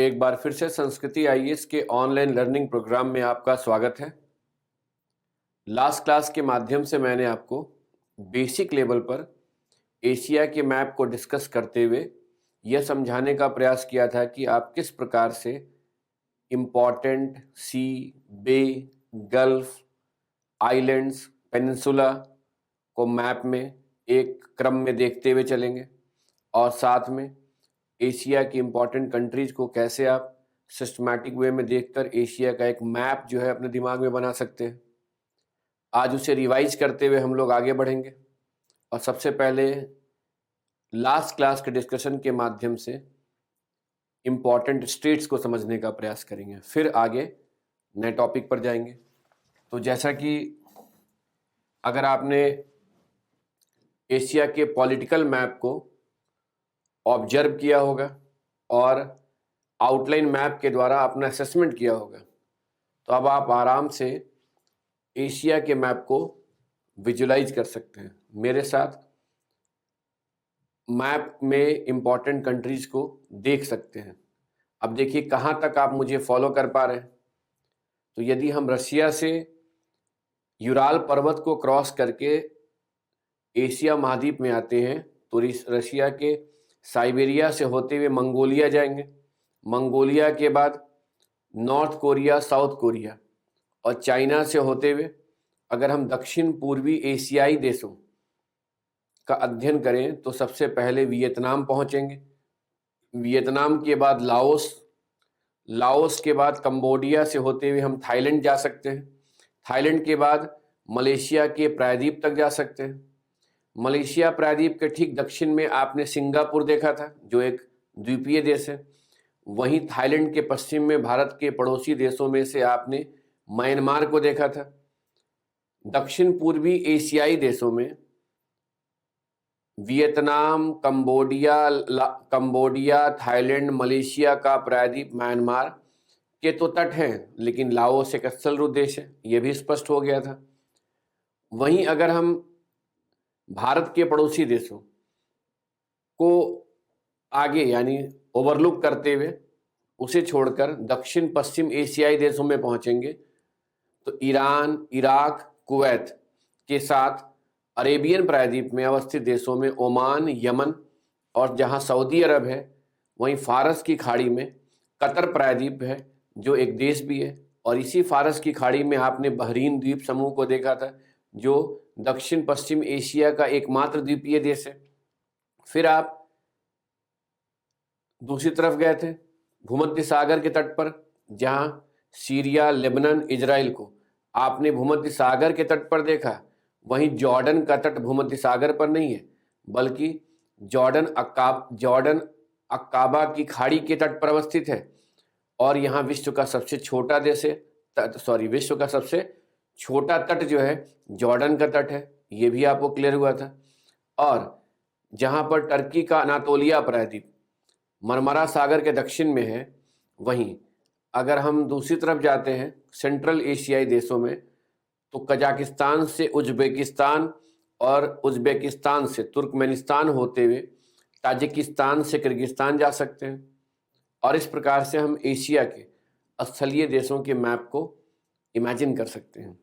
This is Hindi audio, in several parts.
एक बार फिर से संस्कृति आईएएस के ऑनलाइन लर्निंग प्रोग्राम में आपका स्वागत है। लास्ट क्लास के माध्यम से मैंने आपको बेसिक लेवल पर एशिया के मैप को डिस्कस करते हुए यह समझाने का प्रयास किया था कि आप किस प्रकार से important sea, bay, gulf, islands, peninsula को मैप में एक क्रम में देखते हुए चलेंगे और साथ में एशिया की इम्पॉर्टेंट कंट्रीज को कैसे आप सिस्टमैटिक वे में देखकर एशिया का एक मैप जो है अपने दिमाग में बना सकते हैं। आज उसे रिवाइज करते हुए हम लोग आगे बढ़ेंगे और सबसे पहले लास्ट क्लास के डिस्कशन के माध्यम से इम्पॉर्टेंट स्टेट्स को समझने का प्रयास करेंगे, फिर आगे नए टॉपिक पर जाएंगे। तो जैसा कि अगर आपने एशिया के पॉलिटिकल मैप को ऑब्जर्व किया होगा और आउटलाइन मैप के द्वारा अपना असेसमेंट किया होगा, तो अब आप आराम से एशिया के मैप को विजुलाइज कर सकते हैं। मेरे साथ मैप में इम्पॉर्टेंट कंट्रीज को देख सकते हैं। अब देखिए कहाँ तक आप मुझे फॉलो कर पा रहे हैं। तो यदि हम रशिया से यूराल पर्वत को क्रॉस करके एशिया महाद्वीप में आते हैं तो रशिया के साइबेरिया से होते हुए मंगोलिया जाएंगे। मंगोलिया के बाद नॉर्थ कोरिया, साउथ कोरिया और चाइना से होते हुए अगर हम दक्षिण पूर्वी एशियाई देशों का अध्ययन करें तो सबसे पहले वियतनाम पहुंचेंगे। वियतनाम के बाद लाओस, लाओस के बाद कंबोडिया से होते हुए हम थाईलैंड जा सकते हैं। थाईलैंड के बाद मलेशिया के प्रायद्वीप तक जा सकते हैं। मलेशिया प्रायद्वीप के ठीक दक्षिण में आपने सिंगापुर देखा था जो एक द्वीपीय देश है। वहीं थाईलैंड के पश्चिम में भारत के पड़ोसी देशों में से आपने म्यांमार को देखा था। दक्षिण पूर्वी एशियाई देशों में वियतनाम, कंबोडिया, थाईलैंड, मलेशिया का प्रायद्वीप, म्यांमार के तो तट हैं, लेकिन लाओस एक स्थलरूप देश है, यह भी स्पष्ट हो गया था। वहीं अगर हम भारत के पड़ोसी देशों को आगे यानी ओवरलुक करते हुए उसे छोड़कर दक्षिण पश्चिम एशियाई देशों में पहुंचेंगे तो ईरान, इराक, कुवैत के साथ अरेबियन प्रायद्वीप में अवस्थित देशों में ओमान, यमन और जहां सऊदी अरब है वहीं फारस की खाड़ी में कतर प्रायद्वीप है जो एक देश भी है। और इसी फारस की खाड़ी में आपने बहरीन द्वीप समूह को देखा था जो दक्षिण पश्चिम एशिया का एकमात्र द्वीपीय देश है। फिर आप दूसरी तरफ गए थे भूमध्य सागर के तट पर, जहां सीरिया, लेबनान, इजराइल को आपने भूमध्य सागर के तट पर देखा। वहीं जॉर्डन का तट भूमध्य सागर पर नहीं है बल्कि जॉर्डन अक्काबा की खाड़ी के तट पर अवस्थित है और यहाँ विश्व का सबसे छोटा देश है, विश्व का सबसे छोटा तट जो है जॉर्डन का तट है, ये भी आपको क्लियर हुआ था। और जहाँ पर टर्की का अनातोलिया प्रायद्वीप मरमरा सागर के दक्षिण में है, वहीं अगर हम दूसरी तरफ जाते हैं सेंट्रल एशियाई देशों में तो कजाकिस्तान से उज्बेकिस्तान और उज्बेकिस्तान से तुर्कमेनिस्तान होते हुए ताजिकिस्तान से किर्गिस्तान जा सकते हैं। और इस प्रकार से हम एशिया के स्थलीय देशों के मैप को इमेजिन कर सकते हैं।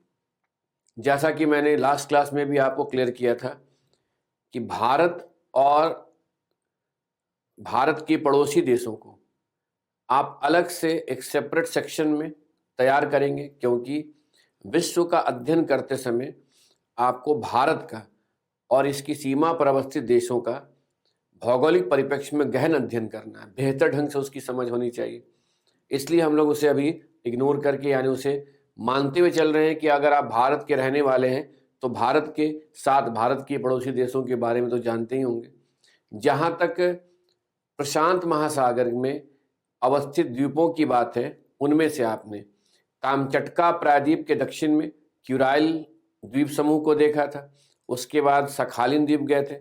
जैसा कि मैंने लास्ट क्लास में भी आपको क्लियर किया था कि भारत और भारत के पड़ोसी देशों को आप अलग से एक सेपरेट सेक्शन में तैयार करेंगे, क्योंकि विश्व का अध्ययन करते समय आपको भारत का और इसकी सीमा पर अवस्थित देशों का भौगोलिक परिप्रेक्ष्य में गहन अध्ययन करना है, बेहतर ढंग से उसकी समझ होनी चाहिए। इसलिए हम लोग उसे अभी इग्नोर करके यानी उसे मानते हुए चल रहे हैं कि अगर आप भारत के रहने वाले हैं तो भारत के साथ भारत के पड़ोसी देशों के बारे में तो जानते ही होंगे। जहाँ तक प्रशांत महासागर में अवस्थित द्वीपों की बात है, उनमें से आपने कामचटका प्रायद्वीप के दक्षिण में क्यूराइल द्वीप समूह को देखा था। उसके बाद सखालिन द्वीप गए थे,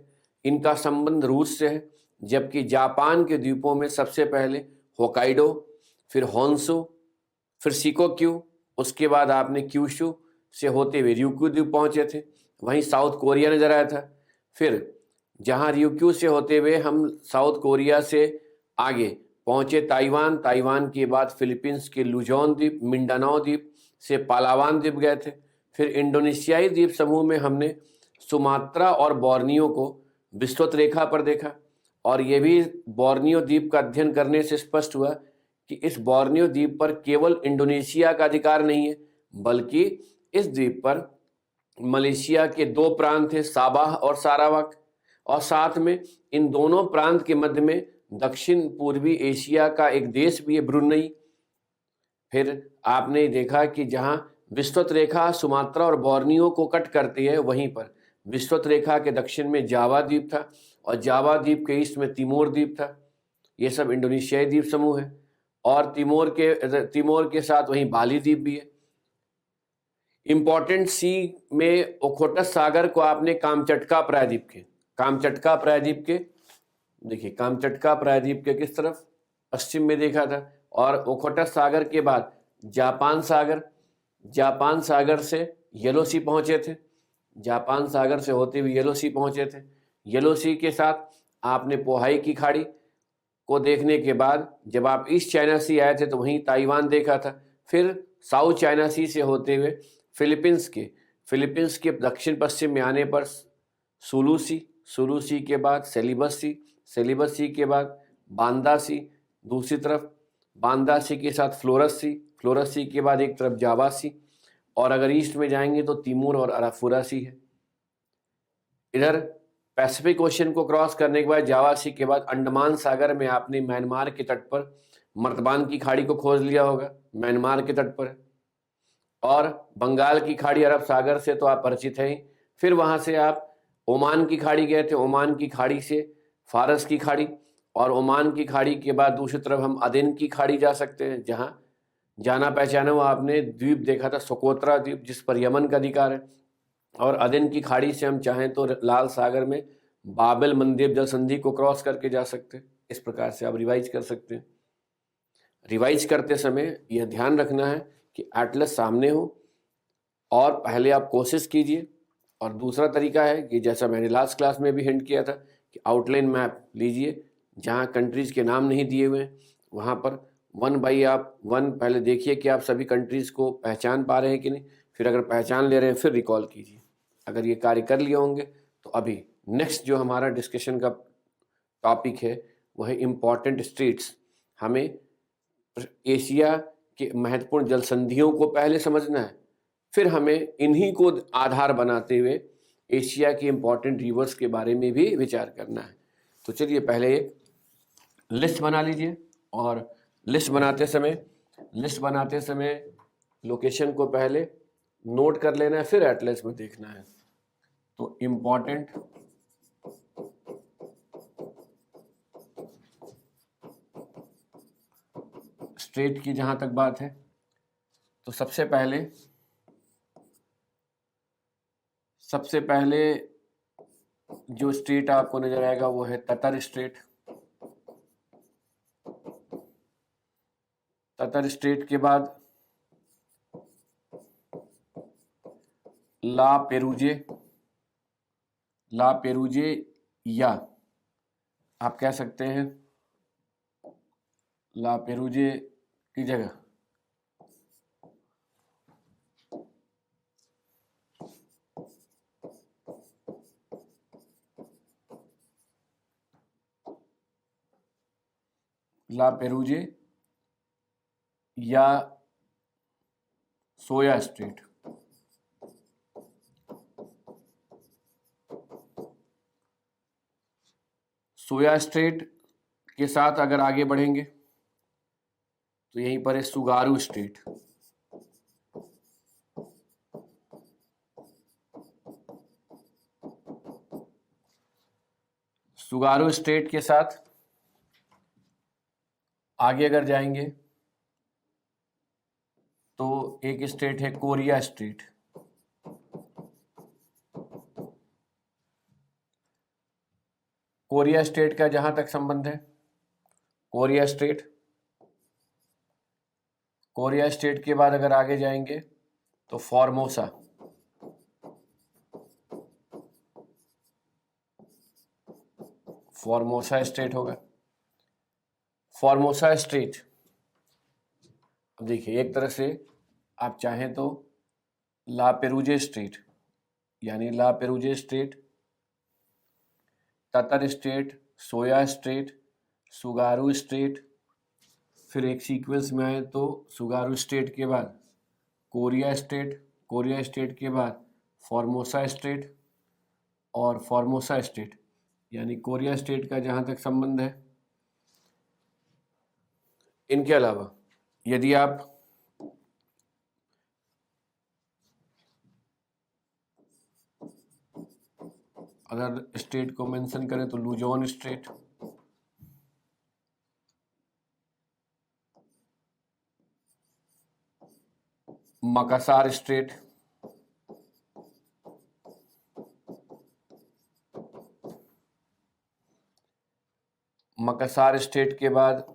इनका संबंध रूस से है। जबकि जापान के द्वीपों में सबसे पहले होकाइडो, फिर होन्सू, फिर शिकोक्यू, उसके बाद आपने क्यूशू से होते हुए ryukyu द्वीप पहुंचे थे। वहीं साउथ कोरिया नजर आया था। फिर जहां ryukyu से होते हुए हम साउथ कोरिया से आगे पहुंचे ताइवान, ताइवान के बाद फिलीपींस के लुजोन द्वीप, मिंडानाओ द्वीप से पालावान द्वीप गए थे। फिर इंडोनेशियाई द्वीप समूह में हमने सुमात्रा और बोर्नियो को विस्तृत रेखा पर देखा, और ये भी बोर्नियो द्वीप का अध्ययन करने से स्पष्ट हुआ कि इस बोर्नियो द्वीप पर केवल इंडोनेशिया का अधिकार नहीं है, बल्कि इस द्वीप पर मलेशिया के दो प्रांत थे, साबाह और सारावाक, और साथ में इन दोनों प्रांत के मध्य में दक्षिण पूर्वी एशिया का एक देश भी है, ब्रुनई। फिर आपने देखा कि जहां विस्तृत रेखा सुमात्रा और बोर्नियो को कट करती है, वहीं पर विस्तृत रेखा के दक्षिण में जावा द्वीप था, और जावा द्वीप के ईस्ट में तिमोर द्वीप था। ये सब इंडोनेशियाई द्वीप समूह है, और तिमोर के साथ वहीं बाली द्वीप भी है। इंपॉर्टेंट सी में ओखोटस सागर को आपने कामचटका प्रायद्वीप के देखिए, कामचटका प्रायद्वीप के किस तरफ, पश्चिम में देखा था। और ओखोटस सागर के बाद जापान सागर से येलो सी पहुंचे थे, जापान सागर से होते हुए येलो सी पहुंचे थे। येलो सी के साथ आपने पोहाई की खाड़ी को देखने के बाद जब आप ईस्ट चाइना सी आए थे तो वहीं ताइवान देखा था। फिर साउथ चाइना सी से होते हुए फिलीपींस के दक्षिण पश्चिम में आने पर सुलू सी के बाद सेलिबस सी के बाद बांदा सी, दूसरी तरफ बांदा सी के साथ फ्लोरस सी के बाद एक तरफ जावा सी, और अगर ईस्ट में जाएंगे तो तिमोर और अराफुरा सी है। इधर पैसिफिक ओशन को क्रॉस करने के बाद जावा सी के बाद अंडमान सागर में आपने म्यांमार के तट पर मर्तबान की खाड़ी को खोज लिया होगा, म्यांमार के तट पर। और बंगाल की खाड़ी अरब सागर से तो आप परिचित हैं। फिर वहां से आप ओमान की खाड़ी गए थे, ओमान की खाड़ी से फारस की खाड़ी, और ओमान की खाड़ी के बाद दूसरी तरफ हम अदेन की खाड़ी जा सकते हैं, जहां जाना पहचाना हुआ आपने द्वीप देखा था सोकोत्रा द्वीप, जिस पर यमन का अधिकार है। और अदेन की खाड़ी से हम चाहें तो लाल सागर में बाबेल मंदेब जल संधि को क्रॉस करके जा सकते हैं। इस प्रकार से आप रिवाइज कर सकते हैं। रिवाइज करते समय यह ध्यान रखना है कि एटलस सामने हो, और पहले आप कोशिश कीजिए। और दूसरा तरीका है कि जैसा मैंने लास्ट क्लास में भी हिंट किया था कि आउटलाइन मैप लीजिए, जहां कंट्रीज के नाम नहीं दिए हुए हैं वहां पर 1 बाई आप 1 पहले देखिए कि आप सभी कंट्रीज को पहचान पा रहे हैं कि नहीं। फिर अगर पहचान ले रहे हैं फिर रिकॉल कीजिए। अगर ये कार्य कर लिए होंगे तो अभी नेक्स्ट जो हमारा डिस्कशन का टॉपिक है वह है इम्पॉर्टेंट स्ट्रीट्स। हमें एशिया के महत्वपूर्ण जल संधियों को पहले समझना है, फिर हमें इन्हीं को आधार बनाते हुए एशिया के इम्पॉर्टेंट रिवर्स के बारे में भी विचार करना है। तो चलिए पहले एक लिस्ट बना लीजिए, और लिस्ट बनाते समय लोकेशन को पहले नोट कर लेना है, फिर एटलस में देखना है। तो इम्पॉर्टेंट स्ट्रेट की जहां तक बात है तो सबसे पहले जो स्ट्रेट आपको नजर आएगा वो है ततर स्ट्रेट। ततर स्ट्रेट के बाद ला पेरूजे या आप कह सकते हैं ला पेरूजे की जगह ला पेरूजे या सोया स्ट्रेट। सोया स्ट्रेट के साथ अगर आगे बढ़ेंगे तो यहीं पर है सुगारू स्ट्रेट। सुगारू स्ट्रेट के साथ आगे अगर जाएंगे तो एक स्टेट है कोरिया स्ट्रेट। कोरिया स्टेट का जहां तक संबंध है, कोरिया स्टेट के बाद अगर आगे जाएंगे तो फॉर्मोसा। स्टेट होगा। Formosa straight. अब देखिए, एक तरह से आप चाहें तो ला पेरूजे स्ट्रेट, यानी ला पेरूजे स्ट्रेट, ततर स्ट्रेट, सोया स्ट्रेट, सुगारू स्ट्रेट, फिर एक सीक्वेंस में आए तो सुगारू स्ट्रेट के बाद कोरिया स्ट्रेट, कोरिया स्ट्रेट के बाद फॉर्मोसा स्ट्रेट, और फॉर्मोसा स्ट्रेट यानी कोरिया स्ट्रेट का जहाँ तक संबंध है। इनके अलावा यदि आप अगर स्टेट को मेंशन करें तो लुजोन स्टेट, मकासार स्टेट, मकासार स्टेट के बाद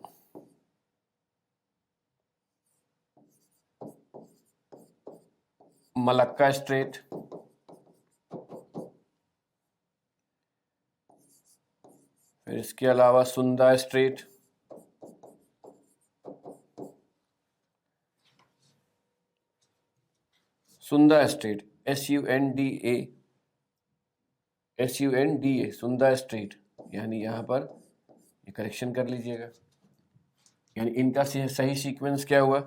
मलक्का स्टेट, फिर इसके अलावा Sunda state, Sunda state, SUNDA Sunda state, यानी यहाँ पर ये करेक्शन कर लीजिएगा, यानी इनका सही सीक्वेंस क्या हुआ,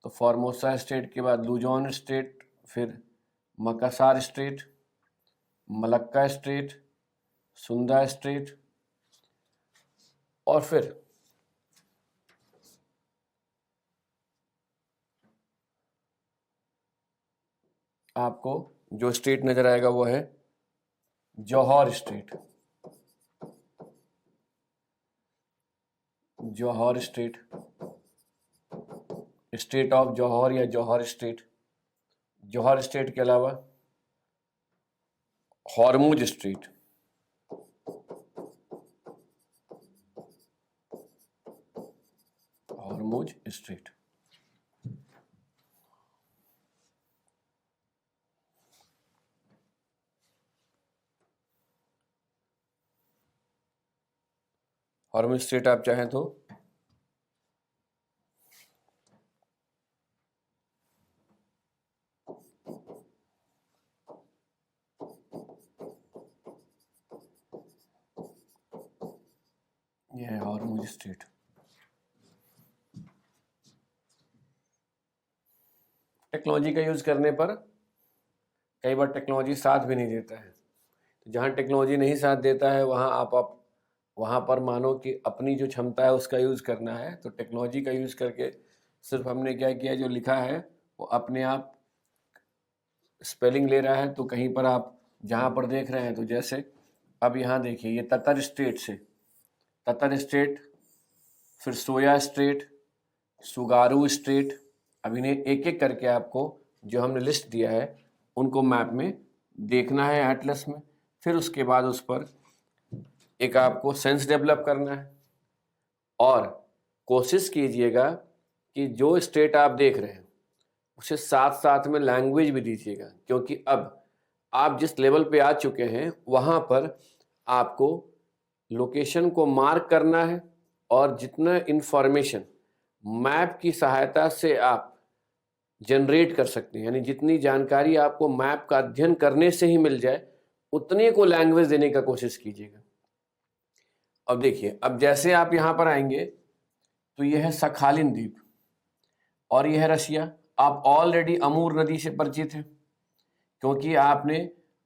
तो फॉर्मोसा स्टेट के बाद लुजोन स्टेट, फिर Makassar strait, Malacca strait, Sunda strait, और फिर आपको जो स्टेट नजर आएगा वो है Johor strait, Johor strait, strait of Johor या जौहर स्टेट। जौहर स्टेट के अलावा Hormuz strait, Hormuz strait. Hormuz strait आप चाहें तो ये है हॉर्मुज स्टेट। टेक्नोलॉजी का यूज करने पर कई बार टेक्नोलॉजी साथ भी नहीं देता है, तो जहाँ टेक्नोलॉजी नहीं साथ देता है वहाँ आप वहाँ पर मानो कि अपनी जो क्षमता है उसका यूज़ करना है। तो टेक्नोलॉजी का यूज़ करके सिर्फ हमने क्या किया, जो लिखा है वो अपने आप स्पेलिंग ले रहा है। तो कहीं पर आप जहाँ पर देख रहे हैं, तो जैसे अब यहाँ देखिए, ये ततर स्टेट से ततर स्टेट, फिर सोया स्टेट, सुगारू स्टेट। अब इन्हें एक एक करके आपको जो हमने लिस्ट दिया है उनको मैप में देखना है, एटलस में। फिर उसके बाद उस पर एक आपको सेंस डेवलप करना है, और कोशिश कीजिएगा कि जो स्टेट आप देख रहे हैं उसे साथ साथ में लैंग्वेज भी दीजिएगा, क्योंकि अब आप जिस लेवल पे आ चुके हैं वहाँ पर आपको लोकेशन को मार्क करना है, और जितना इंफॉर्मेशन मैप की सहायता से आप जनरेट कर सकते हैं, यानी जितनी जानकारी आपको मैप का अध्ययन करने से ही मिल जाए उतने को लैंग्वेज देने का कोशिश कीजिएगा। अब देखिए, अब जैसे आप यहाँ पर आएंगे तो यह है सखालिन द्वीप और यह है रशिया। आप ऑलरेडी अमूर नदी से परिचित हैं, क्योंकि आपने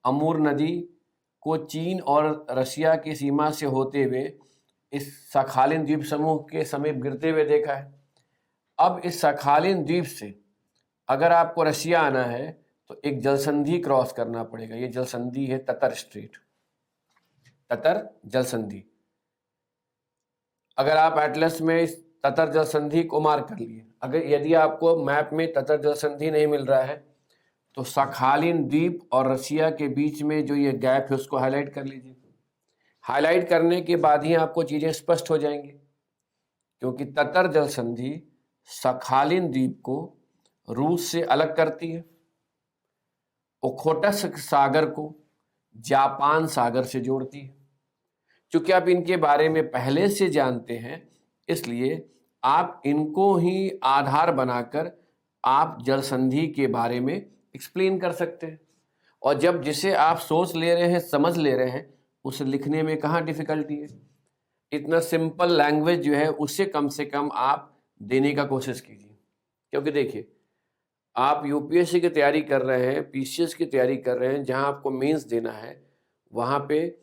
अमूर नदी को चीन और रशिया की सीमा से होते हुए इस सखालिन द्वीप समूह के समीप गिरते हुए देखा है। अब इस सखालिन द्वीप से अगर आपको रशिया आना है तो एक जलसंधि क्रॉस करना पड़ेगा। ये जलसंधि है ततर स्ट्रेट, ततर जलसंधि। अगर आप एटलस में इस ततर जलसंधि को मार्क कर लिए, अगर यदि आपको मैप में ततर जलसंधि नहीं मिल रहा है तो सखालिन द्वीप और रशिया के बीच में जो ये गैप है उसको हाईलाइट कर लीजिए। हाईलाइट करने के बाद ही आपको चीजें स्पष्ट हो जाएंगी, क्योंकि ततर जलसंधि सखालिन द्वीप को रूस से अलग करती है, ओखोटस्क सागर को जापान सागर से जोड़ती है। चूंकि आप इनके बारे में पहले से जानते हैं, इसलिए आप इनको ही आधार बनाकर आप जल संधि के बारे में एक्सप्लेन कर सकते हैं। और जब जिसे आप सोच ले रहे हैं, समझ ले रहे हैं, उसे लिखने में कहाँ डिफिकल्टी है। इतना सिंपल लैंग्वेज जो है उससे कम से कम आप देने का कोशिश कीजिए। क्योंकि देखिए, आप यूपीएससी की तैयारी कर रहे हैं, पीसीएस की तैयारी कर रहे हैं, जहां आपको मेंस देना है, वहां पे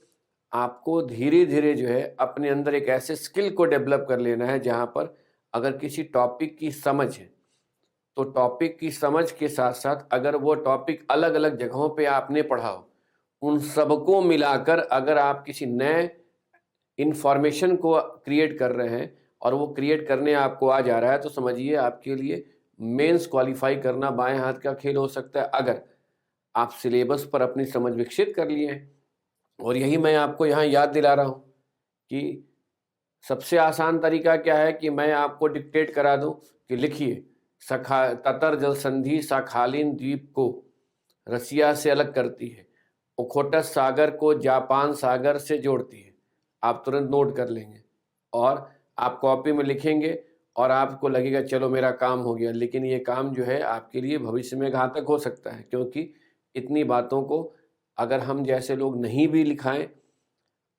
आपको धीरे धीरे जो है अपने अंदर एक ऐसे स्किल को डेवलप कर लेना है जहां पर अगर किसी टॉपिक की समझ है तो टॉपिक की समझ के साथ साथ अगर वो टॉपिक अलग अलग जगहों पे आपने पढ़ा हो, उन सबको मिलाकर अगर आप किसी नए इंफॉर्मेशन को क्रिएट कर रहे हैं और वो क्रिएट करने आपको आ जा रहा है, तो समझिए आपके लिए मेंस क्वालिफाई करना बाएं हाथ का खेल हो सकता है, अगर आप सिलेबस पर अपनी समझ विकसित कर लिए हैं। और यही मैं आपको यहाँ याद दिला रहा हूँ कि सबसे आसान तरीका क्या है कि मैं आपको डिक्टेट करा दूं कि लिखिए, ततर जल संधि साखालिन द्वीप को रसिया से अलग करती है, ओखोटस सागर को जापान सागर से जोड़ती है। आप तुरंत नोट कर लेंगे और आप कॉपी में लिखेंगे और आपको लगेगा चलो मेरा काम हो गया, लेकिन ये काम जो है आपके लिए भविष्य में घातक हो सकता है। क्योंकि इतनी बातों को अगर हम जैसे लोग नहीं भी लिखाएं,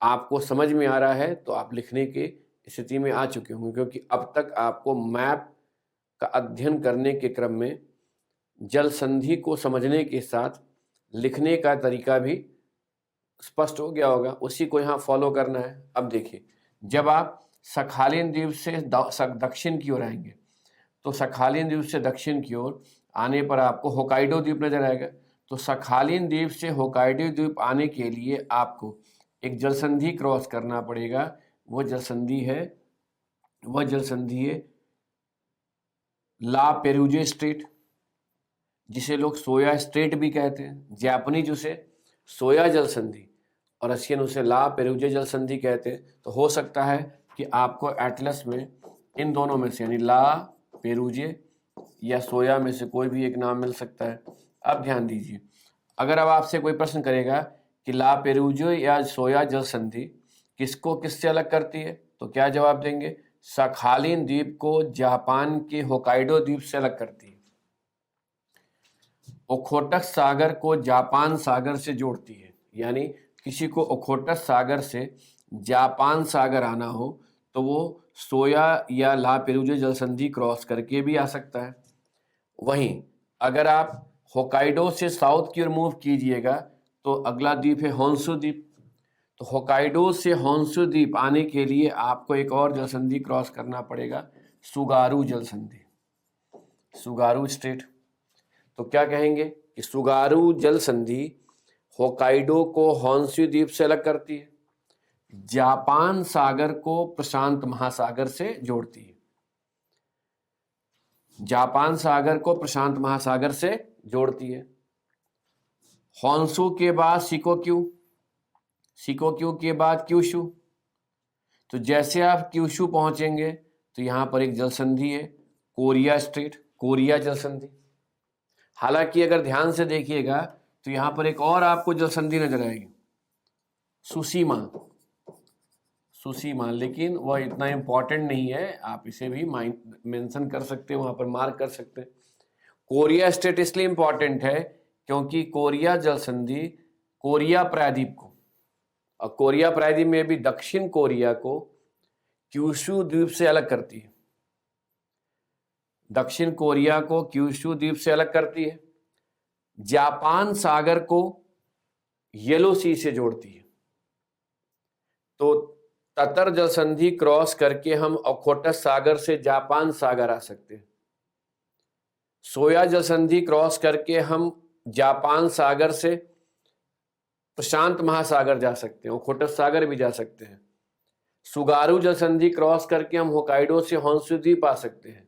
आपको समझ में आ रहा है तो आप लिखने की स्थिति में आ चुके होंगे। क्योंकि अब तक आपको मैप का अध्ययन करने के क्रम में जल संधि को समझने के साथ लिखने का तरीका भी स्पष्ट हो गया होगा, उसी को यहाँ फॉलो करना है। अब देखिए, जब आप सखालिन द्वीप से दक्षिण की ओर आएंगे तो सखालिन द्वीप से दक्षिण की ओर आने पर आपको होकाइडो द्वीप नजर आएगा। तो सखालिन द्वीप से होकाइडो द्वीप आने के लिए आपको एक जल संधि क्रॉस करना पड़ेगा। वो जल संधि है ला पेरूजे स्ट्रेट, जिसे लोग सोया स्ट्रेट भी कहते हैं। जापानीज उसे सोया जल संधि और रशियन उसे ला पेरूजे जल संधि कहते हैं। तो हो सकता है कि आपको एटलस में इन दोनों में से यानी ला पेरूजे या सोया में से कोई भी एक नाम मिल सकता है। अब ध्यान दीजिए, अगर अब आपसे कोई प्रश्न करेगा कि ला पेरूजे या सोया जल संधि किसको किससे अलग करती है, तो क्या जवाब देंगे? सखालिन द्वीप को जापान के होकाइडो द्वीप से अलग करती है, ओखोटक सागर को जापान सागर से जोड़ती है। यानी किसी को ओखोटक सागर से जापान सागर आना हो तो वो सोया या ला पेरूजे जल संधि क्रॉस करके भी आ सकता है। वहीं अगर आप होकाइडो से साउथ की ओर मूव कीजिएगा तो अगला द्वीप है होन्शु द्वीप। तो होकाइडो से होन्शु द्वीप आने के लिए आपको एक और जल संधि क्रॉस करना पड़ेगा, सुगारू जल संधि, सुगारू स्ट्रेट। तो क्या कहेंगे कि सुगारू जल संधि होकाइडो को होन्शु द्वीप से अलग करती है, जापान सागर को प्रशांत महासागर से जोड़ती है, जापान सागर को प्रशांत महासागर से जोड़ती है। होन्शु के बाद शिकोक्यू, शिकोक्यू के बाद क्यूशु। तो जैसे आप क्यूशु पहुंचेंगे तो यहां पर एक जल संधि है कोरिया स्ट्रेट, कोरिया जल संधि। हालांकि अगर ध्यान से देखिएगा तो यहां पर एक और आपको जल संधि नजर आएगी, सुसीमा, सुसीमा, लेकिन वह इतना इंपॉर्टेंट नहीं है, आप इसे भी मेंशन कर सकते हैं, वहां पर मार्क कर सकते हैं। कोरिया स्ट्रेट इसलिए इंपॉर्टेंट है क्योंकि कोरिया जल संधि कोरिया प्रायद्वीप को, और कोरिया प्रायद्वीप में भी दक्षिण कोरिया को क्यूशु द्वीप से अलग करती है, दक्षिण कोरिया को क्यूशु द्वीप से अलग करती है, जापान सागर को येलो सी से जोड़ती है। तो ततर जल संधि क्रॉस करके हम ओखोटस सागर से जापान सागर आ सकते हैं, सोया जल संधि क्रॉस करके हम जापान सागर से प्रशांत महासागर जा सकते हैं, ओखोटस सागर भी जा सकते हैं, सुगारू जल संधि क्रॉस करके हम होकाइडो से होन्शु द्वीप आ सकते हैं,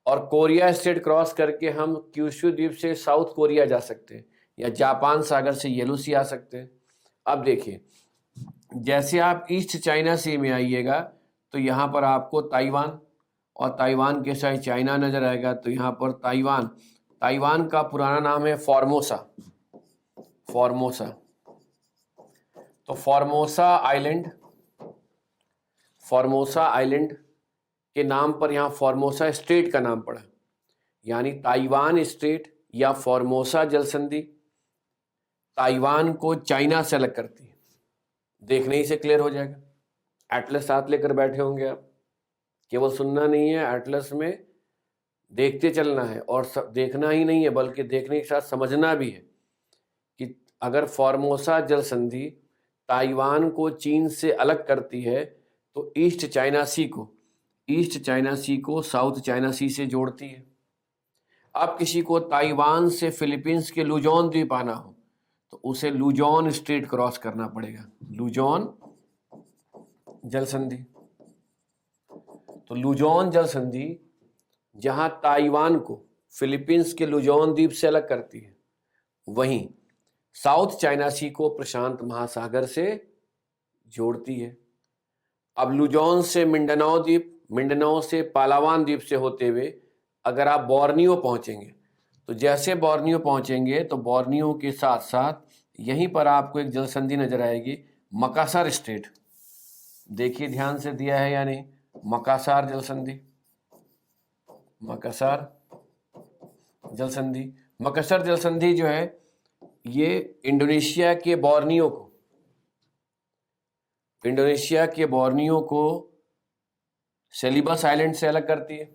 और कोरिया स्ट्रेट क्रॉस करके हम क्यूशु द्वीप से साउथ कोरिया जा सकते हैं, या जापान सागर से येलो सी आ सकते हैं। अब देखिए, जैसे आप ईस्ट चाइना सी में आइएगा तो यहाँ पर आपको ताइवान और ताइवान के साथ चाइना नजर आएगा। तो यहाँ पर ताइवान, ताइवान का पुराना नाम है फॉर्मोसा, फॉर्मोसा। तो फॉर्मोसा आइलैंड फॉर्मोसा आइलैंड के नाम पर यहाँ फॉर्मोसा स्ट्रेट का नाम पड़ा, यानी ताइवान स्ट्रेट या फॉर्मोसा जल संधि ताइवान को चाइना से अलग करती है। देखने ही से क्लियर हो जाएगा। एटलस साथ लेकर बैठे होंगे आप, केवल सुनना नहीं है, एटलस में देखते चलना है, और देखना ही नहीं है बल्कि देखने के साथ समझना भी है कि अगर फॉर्मोसा जल संधि ताइवान को चीन से अलग करती है तो ईस्ट चाइना सी को साउथ चाइना सी से जोड़ती है। अब किसी को ताइवान से फिलीपींस के लुजोन द्वीप आना हो तो उसे लुजोन स्ट्रेट क्रॉस करना पड़ेगा, लुजोन जल संधि। तो लुजोन जल संधि जहां ताइवान को फिलीपींस के लुजोन द्वीप से अलग करती है, वहीं साउथ चाइना सी को प्रशांत महासागर से जोड़ती है। अब लुजोन से मिंडनाओ द्वीप, मिंडनाओ से पालावान द्वीप से होते हुए अगर आप बोर्नियो पहुंचेंगे तो जैसे बोर्नियो पहुंचेंगे तो बोर्नियो के साथ साथ यहीं पर आपको एक जल संधि नजर आएगी, मकासर स्ट्रेट। देखिए ध्यान से दिया है या नहीं, मकासर जल संधि, मकासर जल संधि। मकासर जल संधि जो है ये इंडोनेशिया के बोर्नियो को सेलिबस आइलैंड से अलग करती है।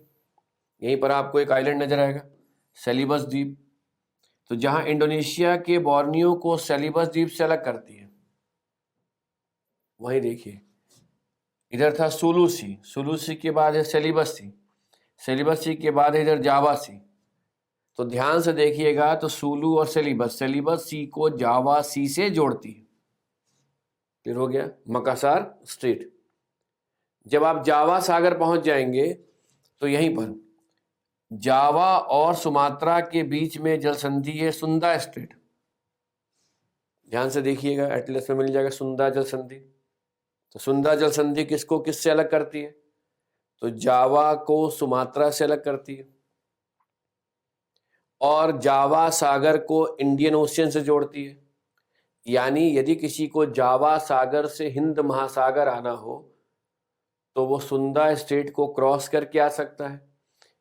यहीं पर आपको एक आइलैंड नजर आएगा, सेलिबस द्वीप। तो जहां इंडोनेशिया के बोर्नियो को सेलिबस द्वीप से अलग करती है, वहीं देखिए इधर था सुलू सी के बाद है सेलिबस सी के बाद है इधर जावा सी। तो ध्यान से देखिएगा तो सुलू और सेलिबस सी को जावा सी से जोड़ती है। फिर हो गया मकासर स्ट्रेट। जब आप जावा सागर पहुंच जाएंगे तो यहीं पर जावा और सुमात्रा के बीच में जल संधि है सुंदा स्ट्रेट। ध्यान से देखिएगा, एटलस में मिल जाएगा सुंदा जल संधि। तो सुंदा जल संधि किसको किससे अलग करती है? तो जावा को सुमात्रा से अलग करती है और जावा सागर को इंडियन ओशियन से जोड़ती है। यानी यदि किसी को जावा सागर से हिंद महासागर आना हो तो वो सुंदा स्ट्रेट को क्रॉस करके आ सकता है,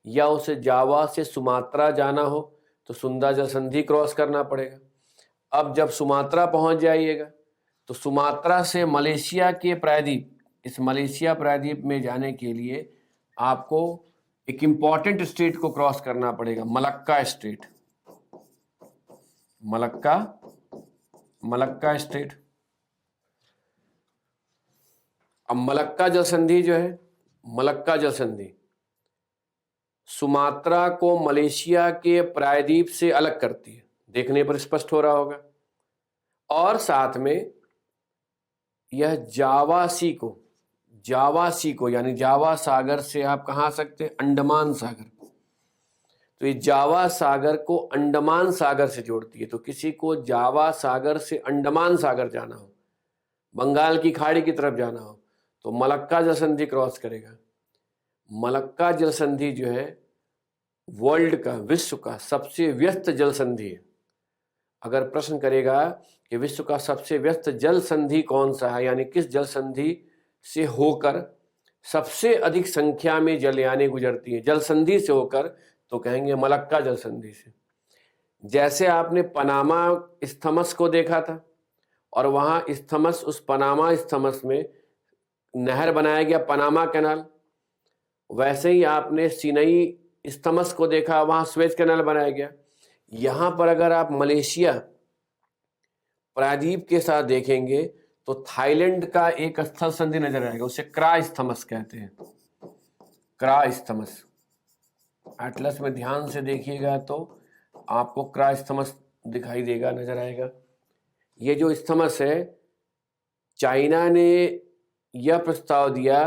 या उसे जावा से सुमात्रा जाना हो तो सुंदा जल संधि क्रॉस करना पड़ेगा। अब जब सुमात्रा पहुंच जाइएगा तो सुमात्रा से मलेशिया के प्रायद्वीप, इस मलेशिया प्रायद्वीप में जाने के लिए आपको एक इंपॉर्टेंट स्टेट को क्रॉस करना पड़ेगा, मलक्का स्टेट, मलक्का स्टेट। अब मलक्का जल संधि जो है, मलक्का जल संधि सुमात्रा को मलेशिया के प्रायद्वीप से अलग करती है, देखने पर स्पष्ट हो रहा होगा। और साथ में यह जावा सी को यानी जावा सागर से आप कहाँ आ सकते हैं? अंडमान सागर। तो ये जावा सागर को अंडमान सागर से जोड़ती है। तो किसी को जावा सागर से अंडमान सागर जाना हो, बंगाल की खाड़ी की तरफ जाना हो, तो मलक्का जल संधि क्रॉस करेगा। मलक्का जल संधि जो है वर्ल्ड का, विश्व का सबसे व्यस्त जल संधि है। अगर प्रश्न करेगा कि विश्व का सबसे व्यस्त जल संधि कौन सा है, यानी किस जल संधि से होकर सबसे अधिक संख्या में जल यानी गुजरती है, जल संधि से होकर, तो कहेंगे मलक्का जल संधि से। जैसे आपने पनामा स्थमस को देखा था और वहां स्थमस, उस पनामा स्थमस में नहर बनाया गया पनामा कैनाल, वैसे ही आपने सिनई स्थमस को देखा, वहां स्वेज कैनाल बनाया गया। यहां पर अगर आप मलेशिया प्रायद्वीप के साथ देखेंगे तो थाईलैंड का एक स्थल संधि नजर आएगा, उसे क्रा स्थमस कहते हैं, क्रा स्थमस। एटलस में ध्यान से देखिएगा तो आपको क्रा स्थमस दिखाई देगा, नजर आएगा। ये जो स्थमस है, चाइना ने यह प्रस्ताव दिया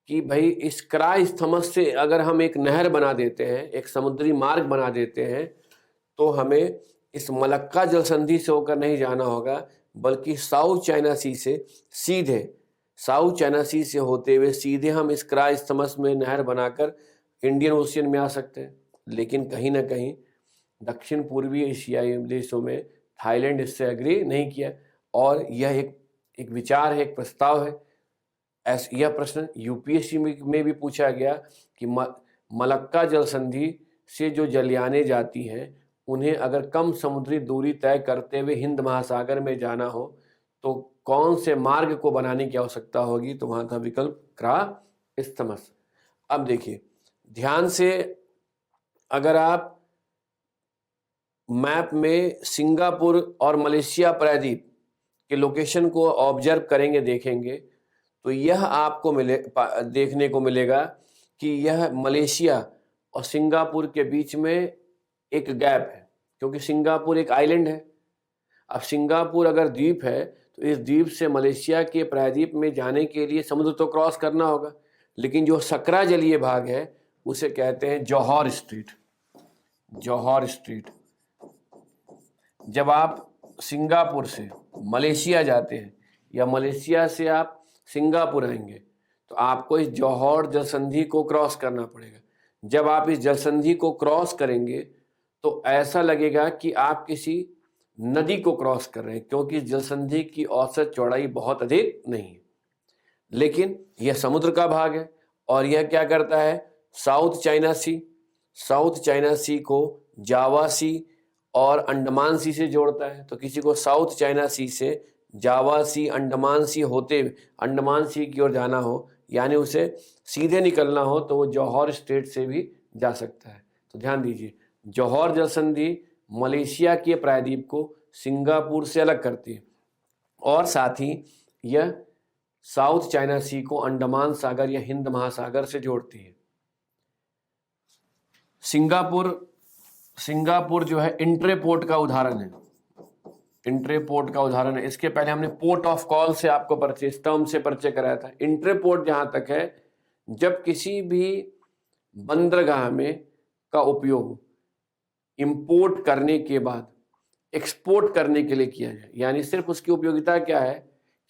कि भाई इस क्रा स्थमस से अगर हम एक नहर बना देते हैं, एक समुद्री मार्ग बना देते हैं, तो हमें इस मलक्का जल संधि से होकर नहीं जाना होगा, बल्कि साउथ चाइना सी से सीधे, साउथ चाइना सी से होते हुए सीधे हम इस क्रा स्थमस में नहर बनाकर इंडियन ओशियन में आ सकते हैं। लेकिन कहीं ना कहीं दक्षिण पूर्वी एशियाई देशों में थाईलैंड इससे एग्री नहीं किया, और यह एक विचार है, एक प्रस्ताव है। यह प्रश्न यूपीएससी में भी पूछा गया कि मलक्का जल संधि से जो जलयानें जाती हैं उन्हें अगर कम समुद्री दूरी तय करते हुए हिंद महासागर में जाना हो तो कौन से मार्ग को बनाने की आवश्यकता होगी, तो वहां था विकल्प क्रा इस्थमस। अब देखिए ध्यान से, अगर आप मैप में सिंगापुर और मलेशिया प्रायद्वीप के लोकेशन को ऑब्जर्व करेंगे, देखेंगे, तो यह आपको देखने को मिलेगा कि यह मलेशिया और सिंगापुर के बीच में एक गैप है, क्योंकि सिंगापुर एक आइलैंड है। अब सिंगापुर अगर द्वीप है तो इस द्वीप से मलेशिया के प्रायद्वीप में जाने के लिए समुद्र तो क्रॉस करना होगा, लेकिन जो सकरा जलीय भाग है उसे कहते हैं जौहर स्ट्रीट। जौहर स्ट्रीट। जब आप सिंगापुर से मलेशिया जाते हैं या मलेशिया से आप सिंगापुर आएंगे तो आपको इस जौहर जलसंधि को क्रॉस करना पड़ेगा। जब आप इस जलसंधि को क्रॉस करेंगे तो ऐसा लगेगा कि आप किसी नदी को क्रॉस कर रहे हैं, क्योंकि इस जलसंधि की औसत चौड़ाई बहुत अधिक नहीं है, लेकिन यह समुद्र का भाग है और यह क्या करता है, साउथ चाइना सी को जावा सी और अंडमान सी से जोड़ता है। तो किसी को साउथ चाइना सी से जावा सी, अंडमान सी होते अंडमान सी की ओर जाना हो, यानी उसे सीधे निकलना हो, तो वो जौहर स्ट्रेट से भी जा सकता है। तो ध्यान दीजिए, जौहर जलसंधि मलेशिया के प्रायद्वीप को सिंगापुर से अलग करती है और साथ ही यह साउथ चाइना सी को अंडमान सागर या हिंद महासागर से जोड़ती है। सिंगापुर जो है इंट्रेपोर्ट का उदाहरण है। इंट्रेपोर्ट का उदाहरण है। इसके पहले हमने पोर्ट ऑफ कॉल से आपको परिचय, टर्म से परिचय कराया था। इंट्रेपोर्ट जहां तक है, जब किसी भी बंदरगाह में का उपयोग इंपोर्ट करने के बाद एक्सपोर्ट करने के लिए किया जाए, यानी सिर्फ उसकी उपयोगिता क्या है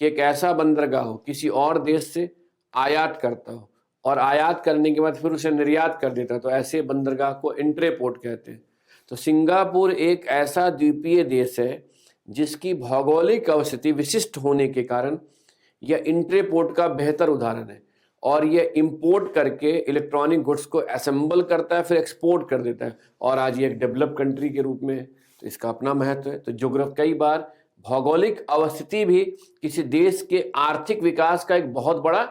कि एक ऐसा बंदरगाह हो किसी और देश से आयात करता हो और आयात करने के बाद फिर उसे निर्यात कर देता है, तो ऐसे बंदरगाह को इंट्रेपोर्ट कहते हैं। तो सिंगापुर एक ऐसा द्वीपीय देश है जिसकी भौगोलिक अवस्थिति विशिष्ट होने के कारण यह इंट्रेपोर्ट का बेहतर उदाहरण है और यह इंपोर्ट करके इलेक्ट्रॉनिक गुड्स को असेंबल करता है, फिर एक्सपोर्ट कर देता है और आज ये एक डेवलप कंट्री के रूप में है, तो इसका अपना महत्व है। तो कई बार भौगोलिक अवस्थिति भी किसी देश के आर्थिक विकास का एक बहुत बड़ा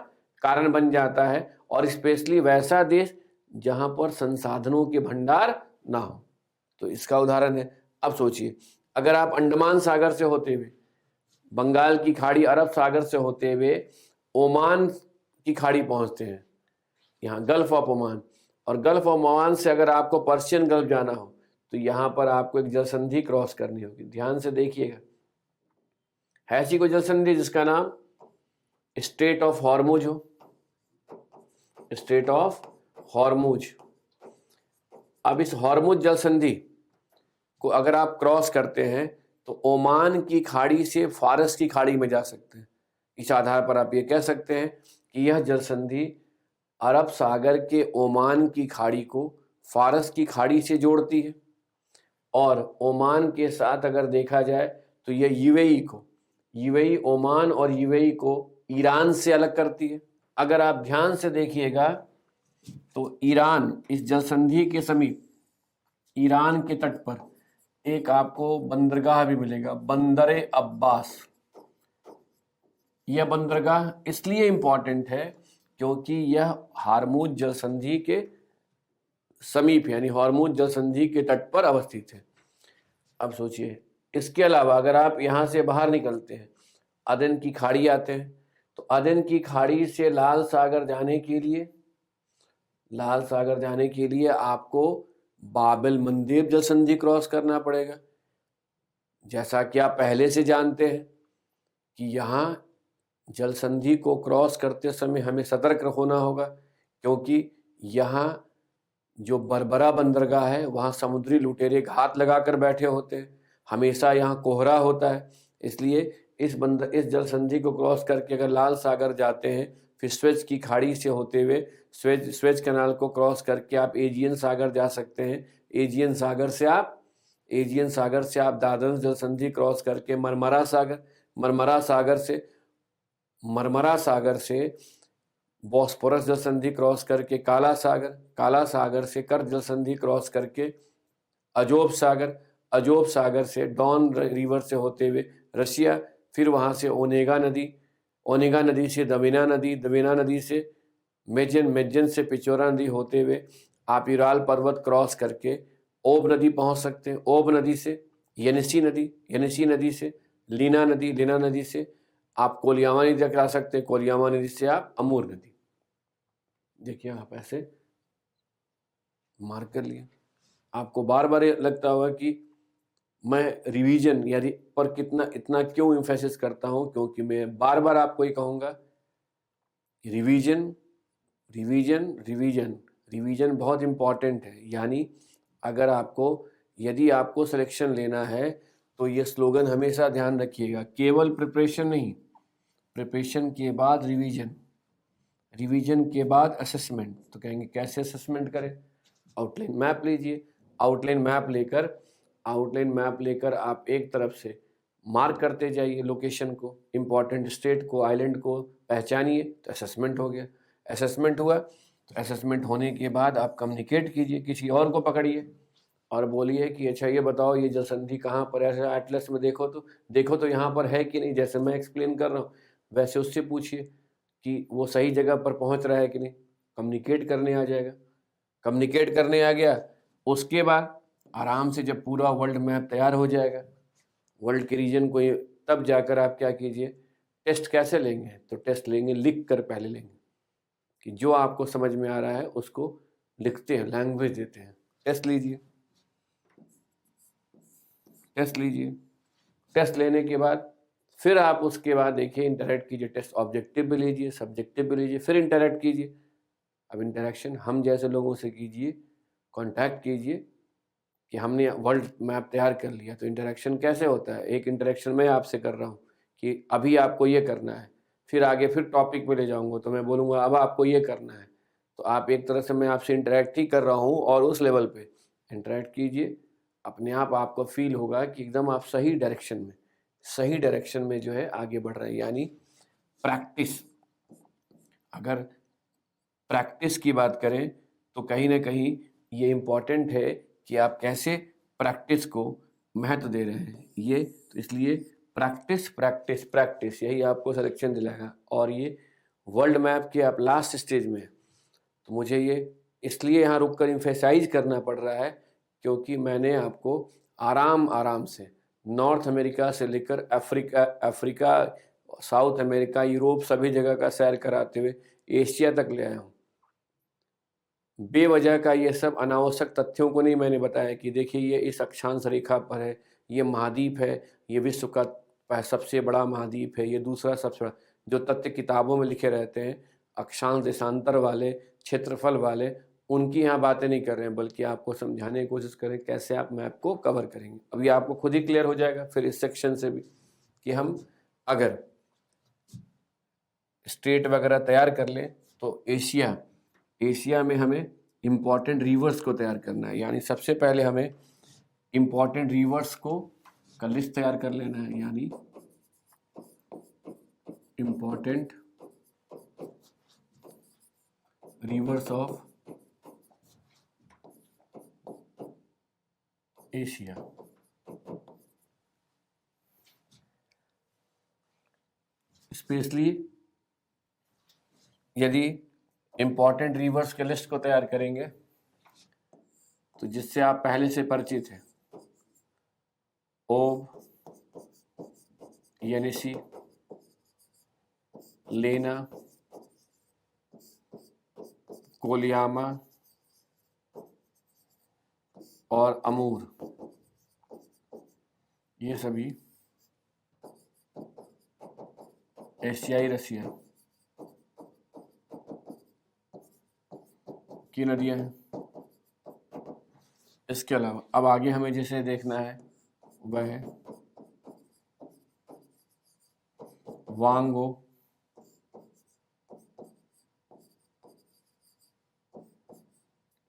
कारण बन जाता है, और स्पेशली वैसा देश जहां पर संसाधनों के भंडार ना हो, तो इसका उदाहरण है। अब सोचिए, अगर आप अंडमान सागर से होते हुए, बंगाल की खाड़ी, अरब सागर से होते हुए ओमान की खाड़ी पहुंचते हैं, यहाँ गल्फ ऑफ ओमान, और गल्फ ऑफ ओमान से अगर आपको पर्शियन गल्फ जाना हो तो यहाँ पर आपको एक जलसंधि क्रॉस करनी होगी। ध्यान से देखिएगा, है ऐसी कोई जलसंधि जिसका नाम स्ट्रेट ऑफ हॉर्मुज हो, स्ट्रेट ऑफ हॉर्मुज। अब इस हॉर्मुज जलसंधि को अगर आप क्रॉस करते हैं तो ओमान की खाड़ी से फारस की खाड़ी में जा सकते हैं। इस आधार पर आप ये कह सकते हैं कि यह जलसंधि अरब सागर के ओमान की खाड़ी को फारस की खाड़ी से जोड़ती है, और ओमान के साथ अगर देखा जाए तो यह यूएई ओमान और यूएई को ईरान से अलग करती है। अगर आप ध्यान से देखिएगा तो ईरान, इस जलसंधि के समीप ईरान के तट पर एक आपको बंदरगाह भी मिलेगा, बंदरे अब्बास। यह बंदरगाह इसलिए इंपॉर्टेंट है क्योंकि यह हार्मुज जलसंधि के समीप, यानी हार्मुज जलसंधि के तट पर अवस्थित है। अब सोचिए, इसके अलावा अगर आप यहाँ से बाहर निकलते हैं, अदन की खाड़ी आते हैं, तो अदन की खाड़ी से लाल सागर जाने के लिए आपको बाबिल मंदेब जलसंधि क्रॉस करना पड़ेगा। जैसा कि आप पहले से जानते हैं कि यहाँ जलसंधि को क्रॉस करते समय हमें सतर्क होना होगा, क्योंकि यहाँ जो बरबरा बंदरगाह है वहाँ समुद्री लुटेरे घात लगाकर बैठे होते हैं, हमेशा यहाँ कोहरा होता है। इसलिए इस जलसंधि को क्रॉस करके अगर लाल सागर जाते हैं, फिर स्वेज की खाड़ी से होते हुए स्वेज कैनाल को क्रॉस करके आप एजियन सागर जा सकते हैं। एजियन सागर से आप दादन जलसंधि क्रॉस करके मरमरा सागर से बॉस्फोरस जल संधि क्रॉस करके काला सागर, काला सागर से कर्क जल संधि क्रॉस करके अजोब सागर, अजोब सागर से डॉन रिवर से होते हुए रशिया, फिर वहाँ से ओनेगा नदी, ओनेगा नदी से दविना नदी, दविना नदी से मेजन, मेजन से पिचोरा नदी होते हुए आप यूराल पर्वत क्रॉस करके ओब नदी पहुँच सकते हैं। ओब नदी से येनिसी नदी, येनिसी नदी से लीना नदी, लीना नदी से आप कोलियामा नदी तक आ सकते हैं, कोलियामा नदी से आप अमूर नदी। देखिए आप ऐसे मार्क कर लिया। आपको बार बार लगता होगा कि मैं रिवीजन यानी पर कितना इतना क्यों इम्फेसिस करता हूं, क्योंकि मैं बार बार आपको ये कहूँगा कि रिवीजन रिवीजन रिवीजन रिवीजन बहुत इम्पॉर्टेंट है। यानी अगर आपको यदि आपको सिलेक्शन लेना है तो ये स्लोगन हमेशा ध्यान रखिएगा, केवल प्रिपरेशन नहीं, प्रिपरेशन के बाद रिवीजन, रिवीजन के असेसमेंट। तो कहेंगे कैसे असेसमेंट करें? आउटलाइन मैप लीजिए, आउटलाइन मैप लेकर, आउटलाइन मैप लेकर आप एक तरफ से मार्क करते जाइए लोकेशन को, इम्पॉर्टेंट स्टेट को, आइलैंड को पहचानिए, तो असेसमेंट हो गया। असेसमेंट हुआ तो असेसमेंट होने के बाद आप कम्युनिकेट कीजिए, किसी और को पकड़िए और बोलिए कि अच्छा ये बताओ ये जल संधि कहाँ पर है, ऐसा एटलस में देखो तो यहाँ पर है कि नहीं, जैसे मैं एक्सप्लेन कर रहा हूँ वैसे उससे पूछिए कि वो सही जगह पर पहुँच रहा है कि नहीं। कम्युनिकेट करने आ जाएगा, कम्युनिकेट करने आ गया। उसके बाद आराम से जब पूरा वर्ल्ड मैप तैयार हो जाएगा, वर्ल्ड के रीजन को, तब जाकर आप क्या कीजिए, टेस्ट कैसे लेंगे? तो टेस्ट लेंगे लिख कर, पहले लेंगे कि जो आपको समझ में आ रहा है उसको लिखते हैं, लैंग्वेज देते हैं। टेस्ट लीजिए, टेस्ट लीजिए, टेस्ट लेने के बाद फिर आप उसके बाद देखिए इंटरेक्ट कीजिए, टेस्ट ऑब्जेक्टिव भी लीजिए, सब्जेक्टिव भी लीजिए, फिर इंटरेक्ट कीजिए। अब इंटरेक्शन हम जैसे लोगों से कीजिए, कांटेक्ट कीजिए कि हमने वर्ल्ड मैप तैयार कर लिया। तो इंटरेक्शन कैसे होता है? एक इंटरेक्शन मैं आपसे कर रहा हूँ कि अभी आपको ये करना है, फिर आगे फिर टॉपिक पे ले जाऊँगा तो मैं बोलूँगा अब आपको ये करना है। तो आप एक तरह से मैं आपसे इंटरेक्ट ही कर रहा हूँ और उस लेवल पे इंटरेक्ट कीजिए, अपने आप आपको फील होगा कि एकदम आप सही डायरेक्शन में, सही डायरेक्शन में जो है आगे बढ़ रहे हैं। यानी प्रैक्टिस, अगर प्रैक्टिस की बात करें तो कहीं ना कहीं ये इम्पॉर्टेंट है कि आप कैसे प्रैक्टिस को महत्व दे रहे हैं। ये तो इसलिए प्रैक्टिस प्रैक्टिस प्रैक्टिस यही आपको सिलेक्शन दिलाएगा। और ये वर्ल्ड मैप के आप लास्ट स्टेज में, तो मुझे ये इसलिए यहाँ रुक कर इम्फेसाइज करना पड़ रहा है क्योंकि मैंने आपको आराम आराम से नॉर्थ अमेरिका से लेकर अफ्रीका, साउथ अमेरिका, यूरोप सभी जगह का सैर कराते हुए एशिया तक ले आया हूँ। बेवजह का ये सब अनावश्यक तथ्यों को नहीं मैंने बताया कि देखिए ये इस अक्षांश रेखा पर है, ये महाद्वीप है, ये विश्व का सबसे बड़ा महाद्वीप है, ये दूसरा सबसे बड़ा। जो तथ्य किताबों में लिखे रहते हैं अक्षांश देशांतर वाले, क्षेत्रफल वाले, उनकी यहाँ बातें नहीं कर रहे हैं, बल्कि आपको समझाने की कोशिश करें कैसे आप मैप को कवर करेंगे। अभी आपको खुद ही क्लियर हो जाएगा फिर इस सेक्शन से भी कि हम अगर स्टेट वगैरह तैयार कर लें तो एशिया में हमें इम्पॉर्टेंट रिवर्स को तैयार करना है। यानी सबसे पहले हमें इम्पॉर्टेंट रिवर्स को का लिस्ट तैयार कर लेना है। यानी important reverse of Asia. Specially यदि इम्पॉर्टेंट रिवर्स के लिस्ट को तैयार करेंगे तो जिससे आप पहले से परिचित हैं, ओब, येनिसी, लेना, कोलियामा और अमूर, ये सभी एशियाई रसिया की नदियां हैं। इसके अलावा अब आगे हमें जिसे देखना है वह है वांगो,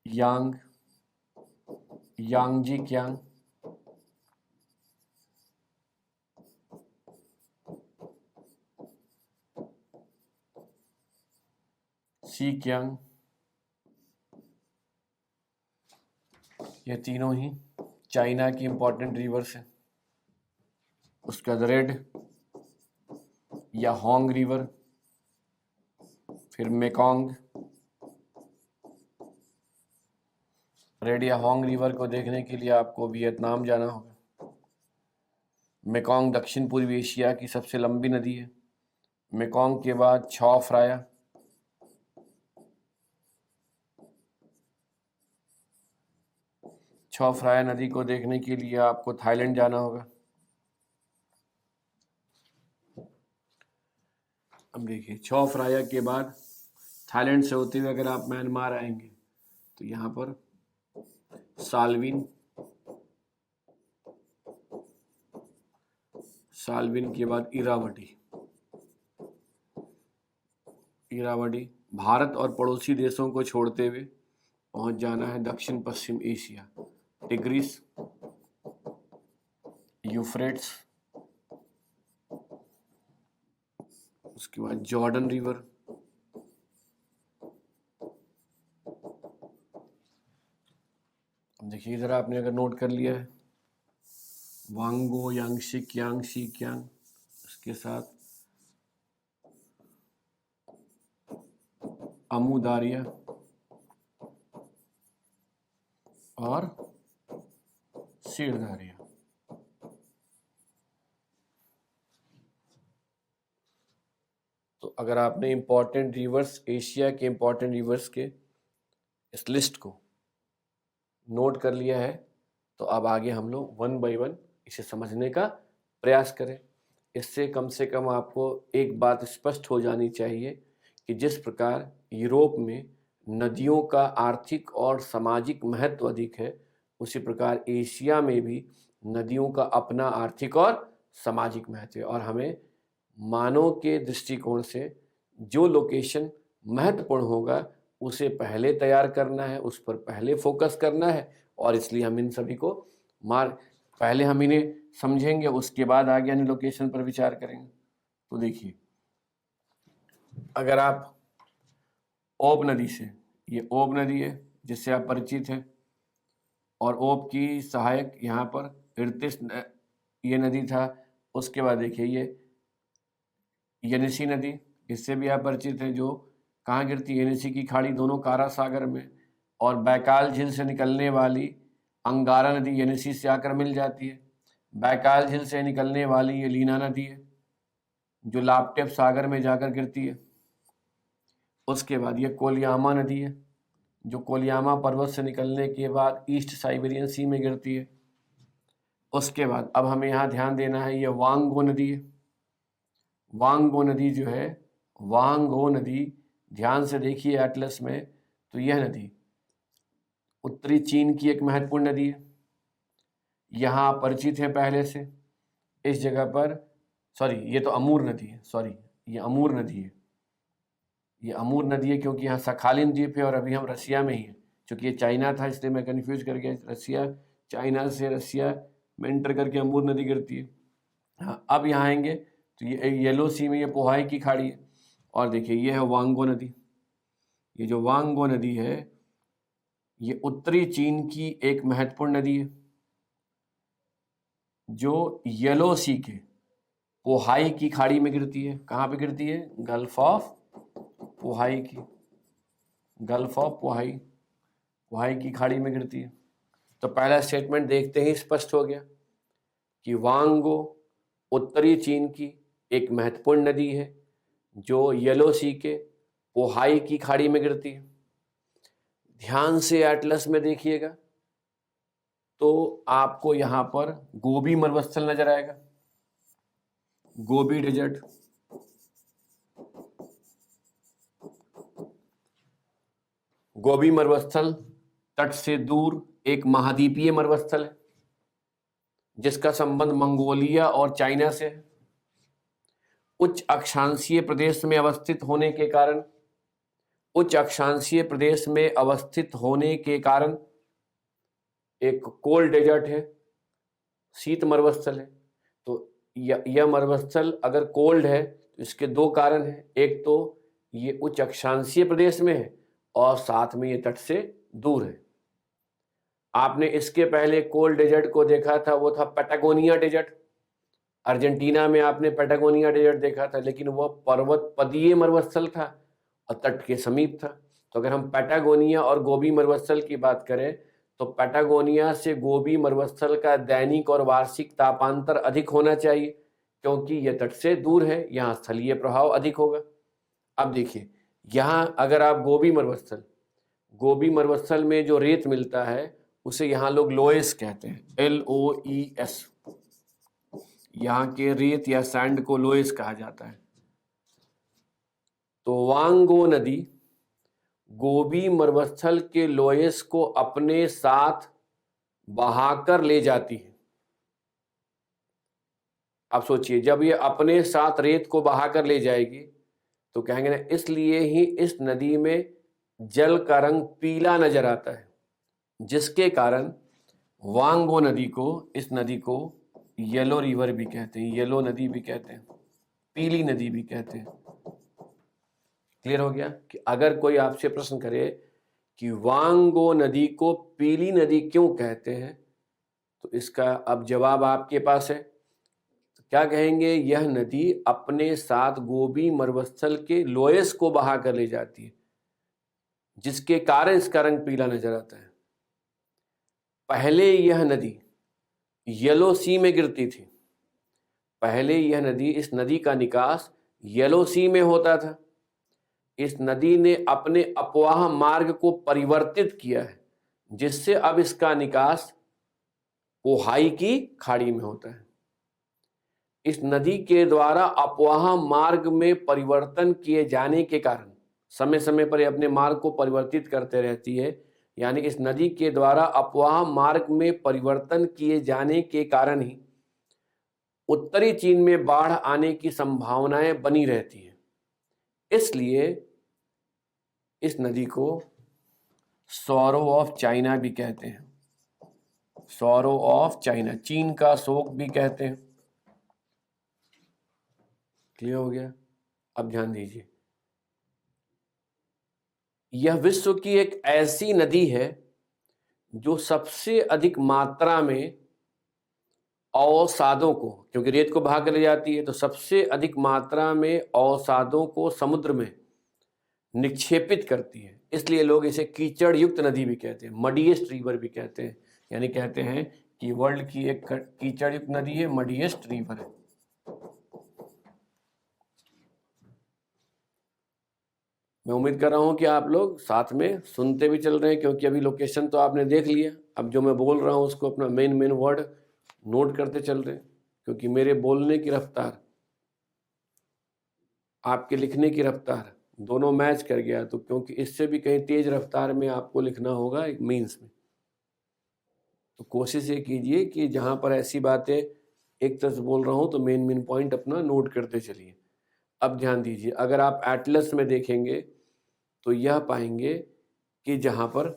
यांग, यांगजी क्यांग, सीकियांग, ये तीनों ही चाइना की इंपॉर्टेंट रिवर्स है। उसके बाद रेड या होंग रिवर, फिर मेकोंग। रेड या होंग रिवर को देखने के लिए आपको वियतनाम जाना होगा। मेकोंग दक्षिण पूर्वी एशिया की सबसे लंबी नदी है। मेकोंग के बाद छाओ फ्राया, छाओ फ्राया नदी को देखने के लिए आपको थाईलैंड जाना होगा। अब देखिए, छाओ फ्राया के बाद थाईलैंड से होते हुए अगर आप म्यांमार आएंगे तो यहाँ पर साल्विन, साल्विन के बाद इरावदी। इरावदी भारत और पड़ोसी देशों को छोड़ते हुए पहुंच जाना है दक्षिण पश्चिम एशिया। टिग्रिस, यूफ्रेट्स, उसके बाद जॉर्डन रिवर, देखिए इधर आपने अगर नोट कर लिया है वांगो, यांगशी, क्यांग, शी क्यांग, उसके साथ अमू दारिया और सिरदारिया। तो अगर आपने इंपॉर्टेंट रिवर्स, एशिया के इंपॉर्टेंट रिवर्स के इस लिस्ट को नोट कर लिया है तो अब आगे हम लोग वन बाय वन इसे समझने का प्रयास करें। इससे कम से कम आपको एक बात स्पष्ट हो जानी चाहिए कि जिस प्रकार यूरोप में नदियों का आर्थिक और सामाजिक महत्व अधिक है, उसी प्रकार एशिया में भी नदियों का अपना आर्थिक और सामाजिक महत्व है। और हमें मानव के दृष्टिकोण से जो लोकेशन महत्वपूर्ण होगा उसे पहले तैयार करना है, उस पर पहले फोकस करना है। और इसलिए हम इन सभी को पहले हम इन्हें समझेंगे, उसके बाद आगे अन्य लोकेशन पर विचार करेंगे। तो देखिए, अगर आप ओब नदी से, ये ओब नदी है जिससे आप परिचित हैं, और ओब की सहायक यहाँ पर इर्तिश ये नदी था। उसके बाद देखिए ये येनिसी नदी, इससे भी आप परिचित हैं, जो कहाँ गिरती है, येनिसी की खाड़ी, दोनों कारा सागर में। और बैकाल झील से निकलने वाली अंगारा नदी येनिसी से आकर मिल जाती है। बैकाल झील से निकलने वाली ये लीना नदी है जो लापटेप सागर में जाकर गिरती है। उसके बाद ये कोलियामा नदी है जो कोलियामा पर्वत से निकलने के बाद ईस्ट साइबेरियन सी में गिरती है। उसके बाद अब हमें यहाँ ध्यान देना है, ये वांगो नदी है। वांगो नदी जो है, वांगो नदी ध्यान से देखिए एटलस में, तो यह नदी उत्तरी चीन की एक महत्वपूर्ण नदी है। यहाँ परिचित है पहले से इस जगह पर, सॉरी ये तो अमूर नदी है, सॉरी ये अमूर नदी है, ये अमूर नदी है क्योंकि यहाँ सखालिन द्वीप है और अभी हम रसिया में ही हैं। चूँकि ये चाइना था इसलिए मैं कन्फ्यूज कर गया, रसिया, चाइना से रसिया में इंटर करके अमूर नदी गिरती है। हाँ, अब यहाँ आएंगे तो ये येलो सी में ये पोहाई की खाड़ी है। और देखिए ये है वांगो नदी। ये जो वांगो नदी है ये उत्तरी चीन की एक महत्वपूर्ण नदी है जो येलो सी के पोहाई की खाड़ी में गिरती है। कहाँ पे गिरती है? गल्फ ऑफ पोहाई की, गल्फ ऑफ पोहाई, पोहाई की खाड़ी में गिरती है। तो पहला स्टेटमेंट देखते ही स्पष्ट हो गया कि वांगो उत्तरी चीन की एक महत्वपूर्ण नदी है जो येलो सी के पोहाई की खाड़ी में गिरती है। ध्यान से एटलस में देखिएगा तो आपको यहाँ पर गोबी मरुस्थल नजर आएगा, गोबी डेजर्ट। गोबी मरुस्थल तट से दूर एक महाद्वीपीय मरुस्थल है जिसका संबंध मंगोलिया और चाइना से है। उच्च अक्षांशीय प्रदेश में अवस्थित होने के कारण, उच्च अक्षांशीय प्रदेश में अवस्थित होने के कारण एक कोल्ड डेजर्ट है, शीत मरुस्थल है। तो यह मरुस्थल अगर कोल्ड है तो इसके दो कारण हैं। एक तो ये उच्च अक्षांशीय प्रदेश में है और साथ में ये तट से दूर है। आपने इसके पहले कोल्ड डेजर्ट को देखा था, वो था पैटागोनिया डेजर्ट। अर्जेंटीना में आपने पैटागोनिया डेजर्ट देखा था, लेकिन वह पर्वत पदीय मरुस्थल था और तट के समीप था। तो अगर हम पैटागोनिया और गोबी मरुस्थल की बात करें तो पैटागोनिया से गोबी मरुस्थल का दैनिक और वार्षिक तापांतर अधिक होना चाहिए, क्योंकि यह तट से दूर है, यहाँ स्थलीय प्रभाव अधिक होगा। अब देखिए, यहाँ अगर आप गोबी मरुस्थल में जो रेत मिलता है उसे यहाँ लोग लोएस कहते हैं, LOES। यहाँ के रेत या सैंड को लोएस कहा जाता है। तो वांगो नदी गोबी मरुस्थल के लोएस को अपने साथ बहाकर ले जाती है। अब सोचिए, जब ये अपने साथ रेत को बहाकर ले जाएगी तो कहेंगे ना, इसलिए ही इस नदी में जल का रंग पीला नजर आता है, जिसके कारण वांगो नदी को, इस नदी को येलो रिवर भी कहते हैं, येलो नदी भी कहते हैं, पीली नदी भी कहते हैं। क्लियर हो गया कि अगर कोई आपसे प्रश्न करे कि वांगो नदी को पीली नदी क्यों कहते हैं, तो इसका अब जवाब आपके पास है। तो क्या कहेंगे, यह नदी अपने साथ गोबी मरुस्थल के लोएस को बहा कर ले जाती है, जिसके कारण इसका रंग पीला नजर आता है। पहले यह नदी येलो सी में गिरती थी, पहले यह नदी, इस नदी का निकास येलो सी में होता था। इस नदी ने अपने अपवाह मार्ग को परिवर्तित किया है, जिससे अब इसका निकास ओहाई की खाड़ी में होता है। इस नदी के द्वारा अपवाह मार्ग में परिवर्तन किए जाने के कारण, समय समय पर यह अपने मार्ग को परिवर्तित करते रहती है, यानी इस नदी के द्वारा अपवाह मार्ग में परिवर्तन किए जाने के कारण ही उत्तरी चीन में बाढ़ आने की संभावनाएं बनी रहती हैं। इसलिए इस नदी को सॉरो ऑफ चाइना भी कहते हैं, सॉरो ऑफ चाइना, चीन का शोक भी कहते हैं। क्लियर हो गया? अब ध्यान दीजिए, यह विश्व की एक ऐसी नदी है जो सबसे अधिक मात्रा में अवसादों को, क्योंकि रेत को बहा कर ले जाती है, तो सबसे अधिक मात्रा में अवसादों को समुद्र में निक्षेपित करती है। इसलिए लोग इसे कीचड़ युक्त नदी भी कहते हैं, मडीएस्ट रिवर भी कहते हैं, यानी कहते हैं कि वर्ल्ड की एक कीचड़ युक्त नदी है, मडीएस्ट रिवर है। मैं उम्मीद कर रहा हूं कि आप लोग साथ में सुनते भी चल रहे हैं, क्योंकि अभी लोकेशन तो आपने देख लिया। अब जो मैं बोल रहा हूं उसको अपना मेन वर्ड नोट करते चल रहे हैं, क्योंकि मेरे बोलने की रफ्तार, आपके लिखने की रफ्तार दोनों मैच कर गया, तो क्योंकि इससे भी कहीं तेज रफ्तार में आपको लिखना होगा एक मीन्स में। तो कोशिश ये कीजिए कि जहां पर ऐसी बातें एक तरह से बोल रहा हूं तो मेन पॉइंट अपना नोट करते चलिए। अब ध्यान दीजिए, अगर आप एटलस में देखेंगे तो यह पाएंगे कि जहां पर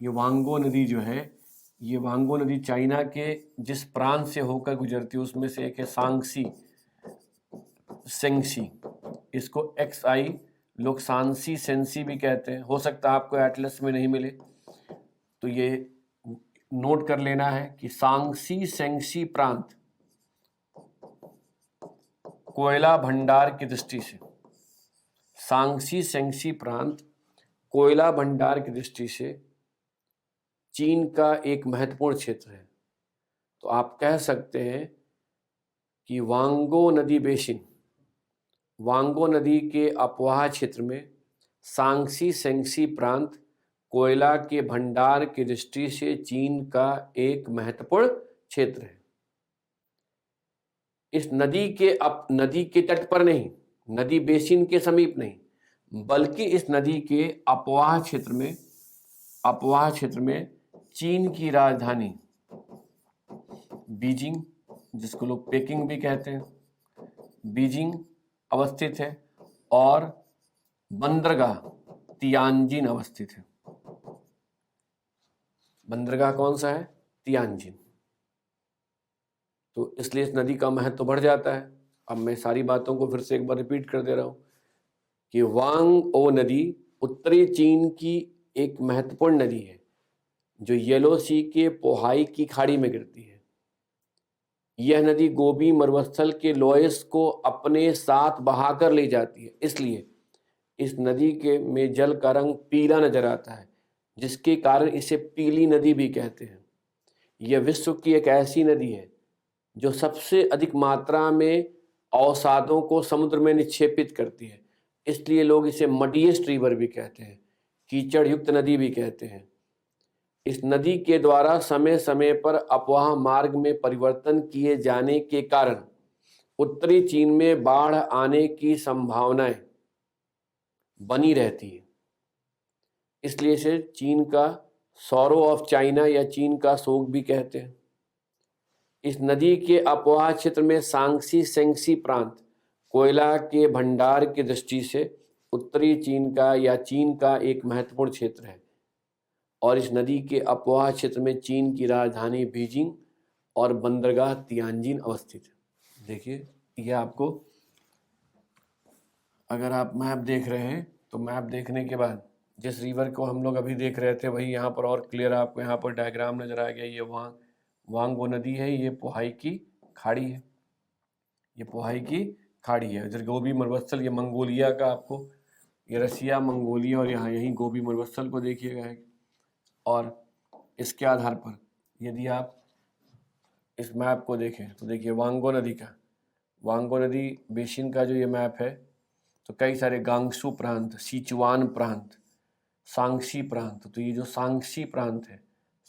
ये वांगो नदी जो है, ये वांगो नदी चाइना के जिस प्रांत से होकर गुजरती है उसमें से एक है सांगसी सेंगसी, इसको XI लोग सांसी सेंसी भी कहते हैं। हो सकता है आपको एटलस में नहीं मिले, तो ये नोट कर लेना है कि सांगसी सेंगसी प्रांत कोयला भंडार की दृष्टि से, सांगसी सेंगसी प्रांत कोयला भंडार की दृष्टि से चीन का एक महत्वपूर्ण क्षेत्र है। तो आप कह सकते हैं कि वांगो नदी बेसिन, वांगो नदी के अपवाह क्षेत्र में सांगसी सेंगसी प्रांत कोयला के भंडार की दृष्टि से चीन का एक महत्वपूर्ण क्षेत्र है। इस नदी के तट पर नहीं, नदी बेसिन के समीप नहीं, बल्कि इस नदी के अपवाह क्षेत्र में चीन की राजधानी बीजिंग, जिसको लोग पेकिंग भी कहते हैं, बीजिंग अवस्थित है और बंदरगाह तियानजिन अवस्थित है। बंदरगाह कौन सा है? तियानजिन। तो इसलिए इस नदी का महत्व बढ़ जाता है। अब मैं सारी बातों को फिर से एक बार रिपीट कर दे रहा हूं कि वांगओ नदी उत्तरी चीन की एक महत्वपूर्ण नदी है जो येलो सी के पोहाई की खाड़ी में गिरती है। यह नदी गोबी मरुस्थल के लोयस को अपने साथ बहाकर ले जाती है, इसलिए इस नदी के में जल का रंग पीला नजर आता है, जिसके कारण इसे पीली नदी भी कहते हैं। यह विश्व की एक ऐसी नदी है जो सबसे अधिक मात्रा में अवसादों को समुद्र में निक्षेपित करती है, इसलिए लोग इसे मडीएस्ट रिवर भी कहते हैं, कीचड़ युक्त नदी भी कहते हैं। इस नदी के द्वारा समय समय पर अपवाह मार्ग में परिवर्तन किए जाने के कारण उत्तरी चीन में बाढ़ आने की संभावनाएं बनी रहती है, इसलिए इसे चीन का सौरो ऑफ चाइना या चीन का शोक भी कहते हैं। इस नदी के अपवाह क्षेत्र में सांगसी सेंगसी प्रांत कोयला के भंडार की दृष्टि से उत्तरी चीन का या चीन का एक महत्वपूर्ण क्षेत्र है, और इस नदी के अपवाह क्षेत्र में चीन की राजधानी बीजिंग और बंदरगाह तियानजिन अवस्थित है। देखिए, यह आपको, अगर आप मैप देख रहे हैं तो मैप देखने के बाद जिस रिवर को हम लोग अभी देख रहे थे वही यहाँ पर और क्लियर आपको यहाँ पर डायग्राम नजर आ गया। ये वांगो नदी है, ये पोहाई की खाड़ी है, ये पोहाई की खाड़ी है। इधर गोबी मरुस्थल, ये मंगोलिया का, आपको ये रसिया, मंगोलिया और यहाँ यहीं गोबी मरुस्थल को देखिएगा। और इसके आधार पर यदि आप इस मैप को देखें तो देखिए वांगो नदी बेसिन का जो ये मैप है, तो कई सारे गांगसू प्रांत, सिचुआन प्रांत, सांगसी प्रांत, तो ये जो सांगसी प्रांत है,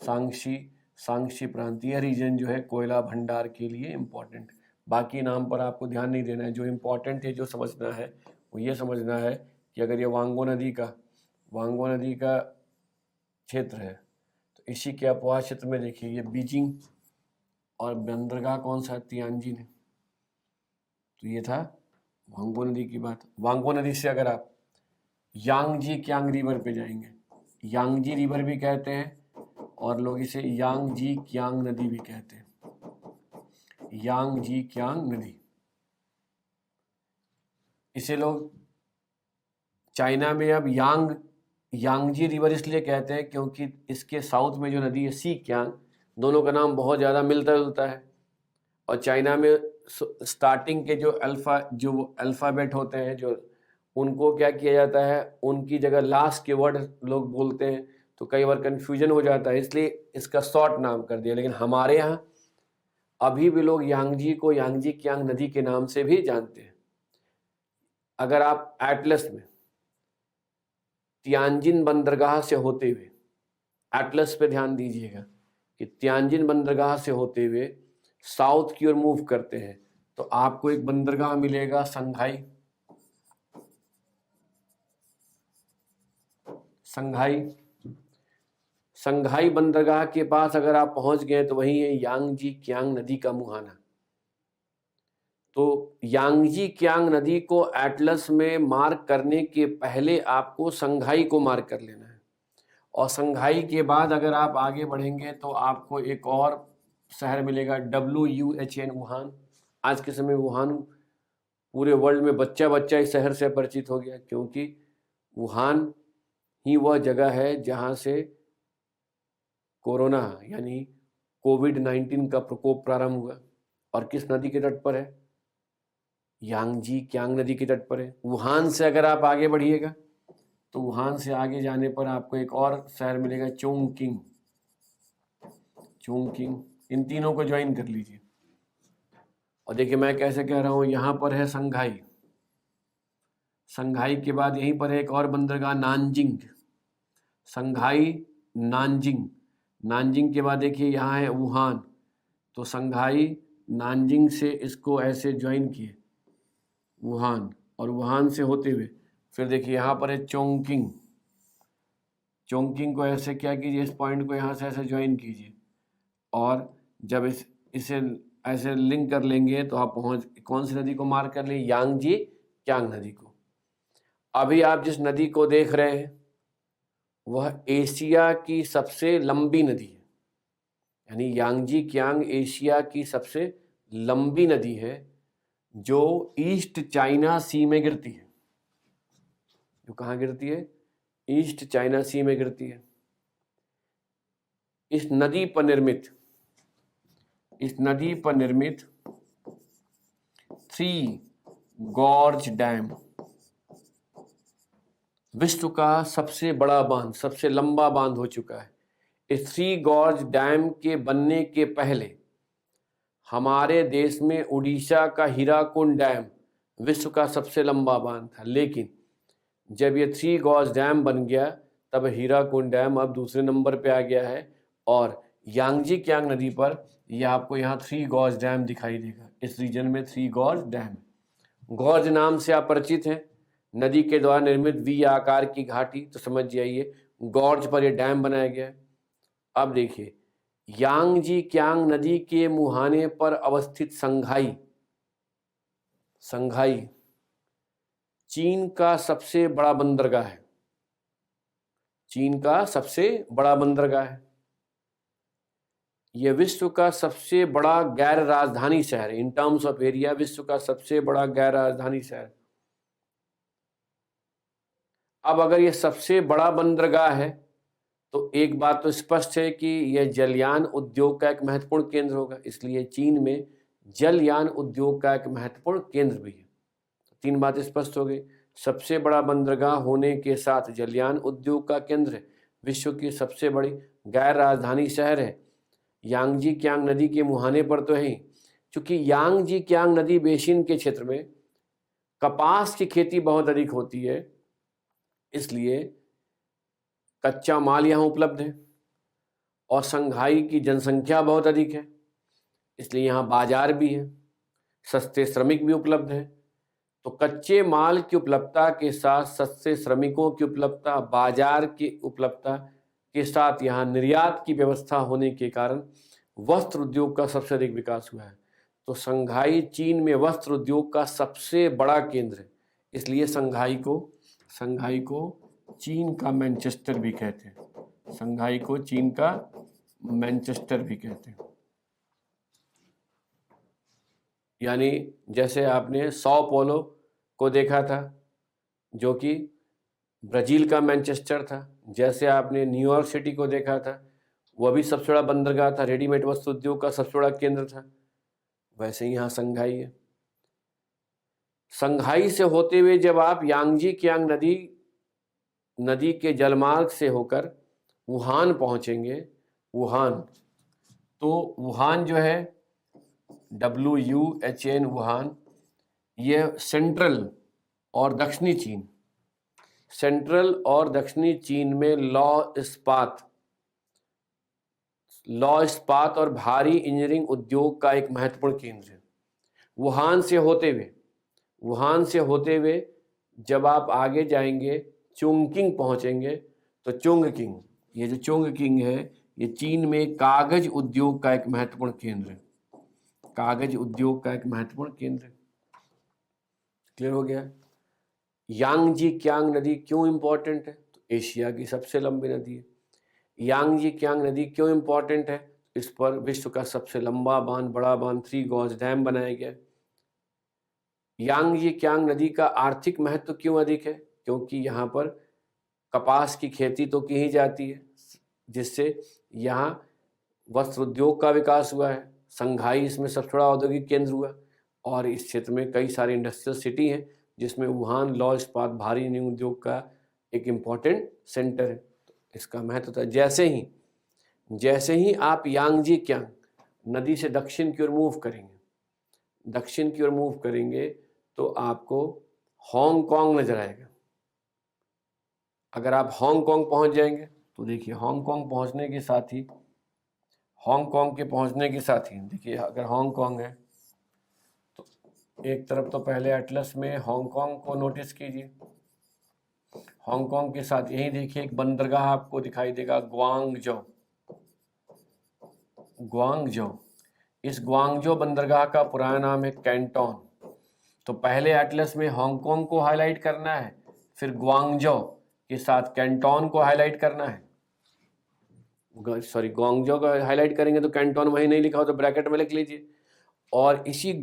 सांगसी प्रांत, यह रीजन जो है कोयला भंडार के लिए इम्पोर्टेंट। बाकी नाम पर आपको ध्यान नहीं देना है, जो इम्पोर्टेंट है, जो समझना है वो ये समझना है कि अगर ये वांगो नदी का क्षेत्र है तो इसी के अपवाह क्षेत्र में देखिए ये बीजिंग और बंदरगाह कौन सा, तियानजिन है। तो ये था वांगो नदी की बात। वांगो नदी से अगर आप यांगजी क्यांग रिवर पे जाएंगे, यांगजी रिवर भी कहते हैं और लोग इसे यांगजी क्यांग नदी भी कहते हैं, यांगजी क्यांग नदी। इसे लोग चाइना में अब यांगजी रिवर इसलिए कहते हैं क्योंकि इसके साउथ में जो नदी है सी क्यांग, दोनों का नाम बहुत ज़्यादा मिलता जुलता है। और चाइना में स्टार्टिंग के जो अल्फ़ाबेट होते हैं, जो उनको क्या किया जाता है, उनकी जगह लास्ट के वर्ड लोग बोलते हैं तो कई बार कन्फ्यूजन हो जाता है, इसलिए इसका शॉर्ट नाम कर दिया। लेकिन हमारे यहाँ अभी भी लोग यांगजी को यांगजी क्यांग नदी के नाम से भी जानते हैं। अगर आप एटलस में तियानजिन बंदरगाह से होते हुए, एटलस पे ध्यान दीजिएगा कि तियानजिन बंदरगाह से होते हुए साउथ की ओर मूव करते हैं तो आपको एक बंदरगाह मिलेगा संघाई बंदरगाह के पास अगर आप पहुंच गए तो वही है यांगजी क्यांग नदी का मुहाना। तो यांगजी क्यांग नदी को एटलस में मार्क करने के पहले आपको संघाई को मार्क कर लेना है, और संघाई के बाद अगर आप आगे बढ़ेंगे तो आपको एक और शहर मिलेगा WUHAN, वुहान। आज के समय वुहान पूरे वर्ल्ड में बच्चा इस शहर से परिचित हो गया, क्योंकि वुहान ही वह जगह है जहां से कोरोना यानी कोविड-19 का प्रकोप प्रारंभ हुआ। और किस नदी के तट पर है, यांगजी क्यांग नदी के तट पर है। वुहान से अगर आप आगे बढ़िएगा तो वुहान से आगे जाने पर आपको एक और शहर मिलेगा चोंगकिंग। इन तीनों को ज्वाइन कर लीजिए। और देखिए मैं कैसे कह रहा हूँ, यहाँ पर है संघाई के बाद यहीं पर है एक और बंदरगाह नानजिंग, नानजिंग के बाद देखिए यहाँ है वुहान। तो संघाई नानजिंग से इसको ऐसे ज्वाइन किए वुहान, और वुहान से होते हुए फिर देखिए यहाँ पर है चोंगकिंग को ऐसे क्या कीजिए, इस पॉइंट को यहाँ से ऐसे ज्वाइन कीजिए, और जब इसे ऐसे लिंक कर लेंगे तो आप कौन सी नदी को मार्क कर लें, यांगजी क्यांग नदी को। अभी आप जिस नदी को देख रहे हैं वह एशिया की सबसे लंबी नदी है, यानी यांगजी क्यांग एशिया की सबसे लंबी नदी है जो ईस्ट चाइना सी में गिरती है। जो कहाँ गिरती है? ईस्ट चाइना सी में गिरती है। इस नदी पर निर्मित 3 गॉर्ज डैम विश्व का सबसे बड़ा बांध, सबसे लंबा बांध हो चुका है। इस 3 गॉर्ज डैम के बनने के पहले हमारे देश में उड़ीसा का हीराकुंड डैम विश्व का सबसे लंबा बांध था, लेकिन जब ये 3 गॉर्ज डैम बन गया तब हीराकुंड डैम अब दूसरे नंबर पे आ गया है। और यांगजी कियांग नदी पर यह आपको यहाँ 3 गॉर्ज डैम दिखाई देगा। इस रीजन में 3 गॉर्ज डैम। गॉर्ज नाम से आप परिचित हैं, नदी के द्वारा निर्मित वी आकार की घाटी, तो समझ जाइए गॉर्ज पर यह डैम बनाया गया है। अब देखिए, यांगजी कियांग नदी के मुहाने पर अवस्थित संघाई चीन का सबसे बड़ा बंदरगाह है। चीन का सबसे बड़ा बंदरगाह है। यह विश्व का सबसे बड़ा गैर राजधानी शहर है। इन टर्म्स ऑफ एरिया विश्व का सबसे बड़ा गैर राजधानी शहर। अब अगर यह सबसे बड़ा बंदरगाह है तो एक बात तो स्पष्ट है कि यह जलयान उद्योग का एक महत्वपूर्ण केंद्र होगा, इसलिए चीन में जलयान उद्योग का एक महत्वपूर्ण केंद्र भी है। 3 बातें स्पष्ट हो गई। सबसे बड़ा बंदरगाह होने के साथ जलयान उद्योग का केंद्र है, विश्व की सबसे बड़ी गैर राजधानी शहर है, यांगजी कियांग नदी के मुहाने पर तो है। चूंकि यांगजी कियांग नदी बेसिन के क्षेत्र में कपास की खेती बहुत अधिक होती है, इसलिए कच्चा माल यहाँ उपलब्ध है और संघाई की जनसंख्या बहुत अधिक है, इसलिए यहाँ बाजार भी है, सस्ते श्रमिक भी उपलब्ध है। तो कच्चे माल की उपलब्धता के साथ सस्ते श्रमिकों की उपलब्धता, बाजार की उपलब्धता के साथ यहाँ निर्यात की व्यवस्था होने के कारण वस्त्र उद्योग का सबसे अधिक विकास हुआ है। तो संघाई चीन में वस्त्र उद्योग का सबसे बड़ा केंद्र है, इसलिए संघाई को चीन का मैनचेस्टर भी कहते हैं। संघाई को चीन का मैनचेस्टर भी कहते हैं। यानी जैसे आपने सौ पोलो को देखा था जो कि ब्राजील का मैनचेस्टर था, जैसे आपने न्यूयॉर्क सिटी को देखा था, वह भी सबसे बड़ा बंदरगाह था, रेडीमेड वस्त्र उद्योग का सबसे बड़ा केंद्र था, वैसे ही यहाँ संघाई है। संघाई से होते हुए जब आप यांगजी कियांग नदी के जलमार्ग से होकर वुहान पहुंचेंगे, तो वुहान जो है WUHAN वुहान, यह सेंट्रल और दक्षिणी चीन में लौ इस्पात और भारी इंजीनियरिंग उद्योग का एक महत्वपूर्ण केंद्र है। वुहान से होते हुए जब आप आगे जाएंगे, चोंगकिंग पहुंचेंगे, तो चोंगकिंग है, ये चीन में कागज उद्योग का एक महत्वपूर्ण केंद्र है। क्लियर हो गया? यांगजी कियांग नदी क्यों इंपॉर्टेंट है? तो एशिया की सबसे लंबी नदी है। यांगजी कियांग नदी क्यों इंपॉर्टेंट है? इस पर विश्व का सबसे लंबा बांध, बड़ा बांध 3 गॉर्ज डैम बनाया गया। यांगजी कियांग नदी का आर्थिक महत्व क्यों अधिक है? क्योंकि यहाँ पर कपास की खेती तो की ही जाती है, जिससे यहाँ वस्त्र उद्योग का विकास हुआ है। संघाई इसमें सबसे बड़ा औद्योगिक केंद्र हुआ और इस क्षेत्र में कई सारी इंडस्ट्रियल सिटी हैं, जिसमें वुहान लौ इस्पात भारी इंजीनियरिंग उद्योग का एक इम्पॉर्टेंट सेंटर है। तो इसका महत्व था। जैसे ही आप यांगजी कियांग नदी से दक्षिण की ओर मूव करेंगे तो आपको हांगकांग नजर आएगा। अगर आप हांगकांग पहुंच जाएंगे तो देखिए हांगकांग पहुंचने के साथ ही देखिए, अगर हांगकांग है तो एक तरफ तो पहले एटलस में हांगकांग को नोटिस कीजिए। हांगकांग के साथ यही देखिए एक बंदरगाह आपको दिखाई देगा, ग्वांगझो। इस ग्वांगझो बंदरगाह का पुराना नाम है कैंटोन। तो पहले एटलस में हांगकांग को हाईलाइट करना है, फिर ग्वांगझो के साथ कैंटोन को हाईलाइट करना है। ग्वांगझो को हाईलाइट करेंगे तो कैंटोन वहीं नहीं लिखा हो तो ब्रैकेट में लिख लीजिए। और इसी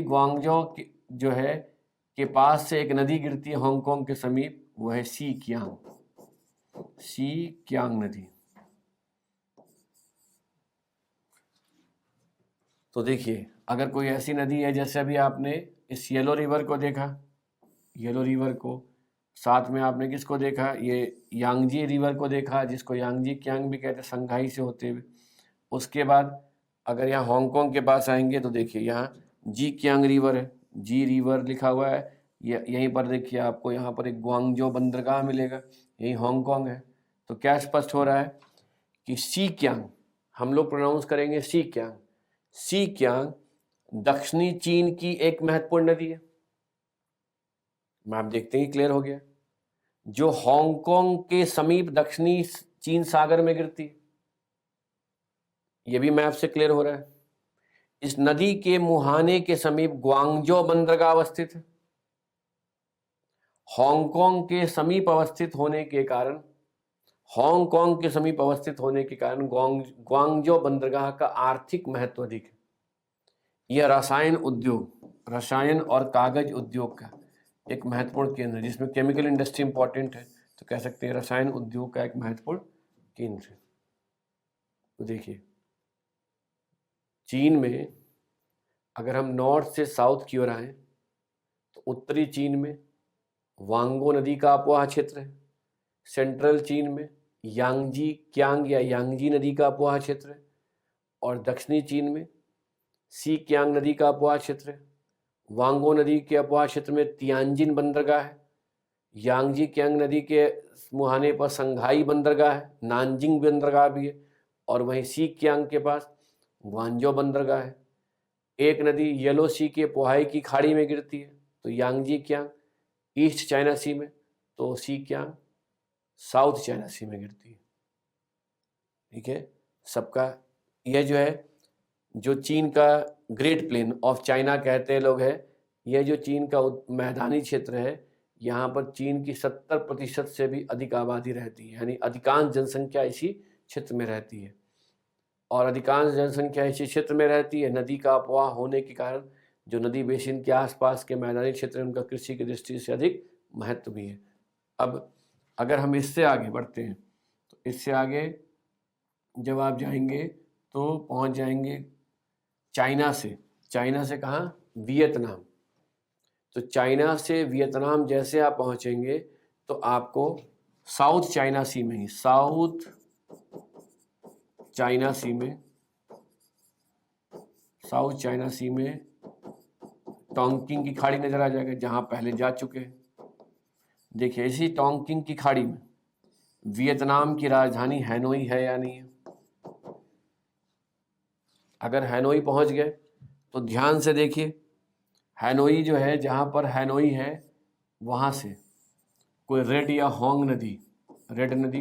ग्वांगझो जो है के पास से एक नदी गिरती है हांगकांग के समीप, वो है सी क्यांग नदी। तो देखिए, अगर कोई ऐसी नदी है, जैसे अभी आपने इस येलो रिवर को देखा, येलो रिवर को, साथ में आपने किसको देखा, ये यांगजी रिवर को देखा, जिसको यांगजी क्यांग भी कहते हैं, संघाई से होते हुए। उसके बाद अगर यहाँ हांगकांग के पास आएंगे तो देखिए यहाँ जी क्यांग रिवर है, जी रिवर लिखा हुआ है। यहीं पर देखिए आपको यहाँ पर एक ग्वांगजो बंदरगाह मिलेगा, यही हांगकांग है। तो क्या स्पष्ट हो रहा है कि सी क्यांग, हम लोग प्रोनाउंस करेंगे सी क्यांग। सी क्यांग दक्षिणी चीन की एक महत्वपूर्ण नदी है। मैं आप देखते हैं क्लियर हो गया, जो हांगकांग के समीप दक्षिणी चीन सागर में गिरती है। ये भी मैप से क्लियर हो रहा है। इस नदी के मुहाने के समीप ग्वांगजो बंदरगाह अवस्थित है। हांगकांग के समीप अवस्थित होने के कारण, हांगकांग के समीप अवस्थित होने के कारण ग्वांगजो बंदरगाह का आर्थिक महत्व अधिक है। यह रसायन उद्योग, रसायन और कागज उद्योग का एक महत्वपूर्ण केंद्र है, जिसमें केमिकल इंडस्ट्री इंपॉर्टेंट है, तो कह सकते हैं रसायन उद्योग का एक महत्वपूर्ण केंद्र है। तो देखिए, चीन में अगर हम नॉर्थ से साउथ की ओर आए तो उत्तरी चीन में वांगो नदी का अपवाह क्षेत्र है। सेंट्रल चीन में यांगजी क्यांग या यांगजी नदी का अपवाह क्षेत्र है। और दक्षिणी चीन में सी क्यांग नदी का अपवाह क्षेत्र है। वांगो नदी के अपवाह क्षेत्र में तियानजिन बंदरगाह है। यांगजी क्यांग नदी के मुहाने पर संघाई बंदरगाह है, नानजिंग बंदरगाह भी है। और वहीं सी क्यांग के पास ग्वांजो बंदरगाह है। एक नदी येलो सी के पोहाई की खाड़ी में गिरती है, तो यांगजी क्यांग ईस्ट चाइना सी में, तो सी क्यांग साउथ चाइना सी में गिरती है। ठीक है, सबका यह जो है, जो चीन का ग्रेट प्लेन ऑफ चाइना कहते हैं लोग, है यह जो चीन का मैदानी क्षेत्र है, यहाँ पर चीन की 70% से भी अधिक आबादी रहती है, यानी अधिकांश जनसंख्या इसी क्षेत्र में रहती है। और अधिकांश जनसंख्या इसी क्षेत्र में रहती है। नदी का अपवाह होने के कारण जो नदी बेसिन के आसपास के मैदानी क्षेत्र हैं, उनका कृषि की दृष्टि से अधिक महत्व भी है। अब अगर हम इससे आगे बढ़ते हैं, तो इससे आगे जब आप जाएंगे तो पहुंच जाएंगे चाइना से कहाँ, वियतनाम। तो चाइना से वियतनाम जैसे आप पहुंचेंगे तो आपको साउथ चाइना सी में टोंकिंग की खाड़ी नजर आ जाएगा, जहां पहले जा चुके हैं। देखिए, इसी टोंकिंग की खाड़ी में वियतनाम की राजधानी हैनोई है या नहीं है। अगर हैनोई पहुंच गए तो ध्यान से देखिए, हैनोई जो है, जहां पर हैनोई है वहां से कोई रेड या होंग नदी, रेड नदी,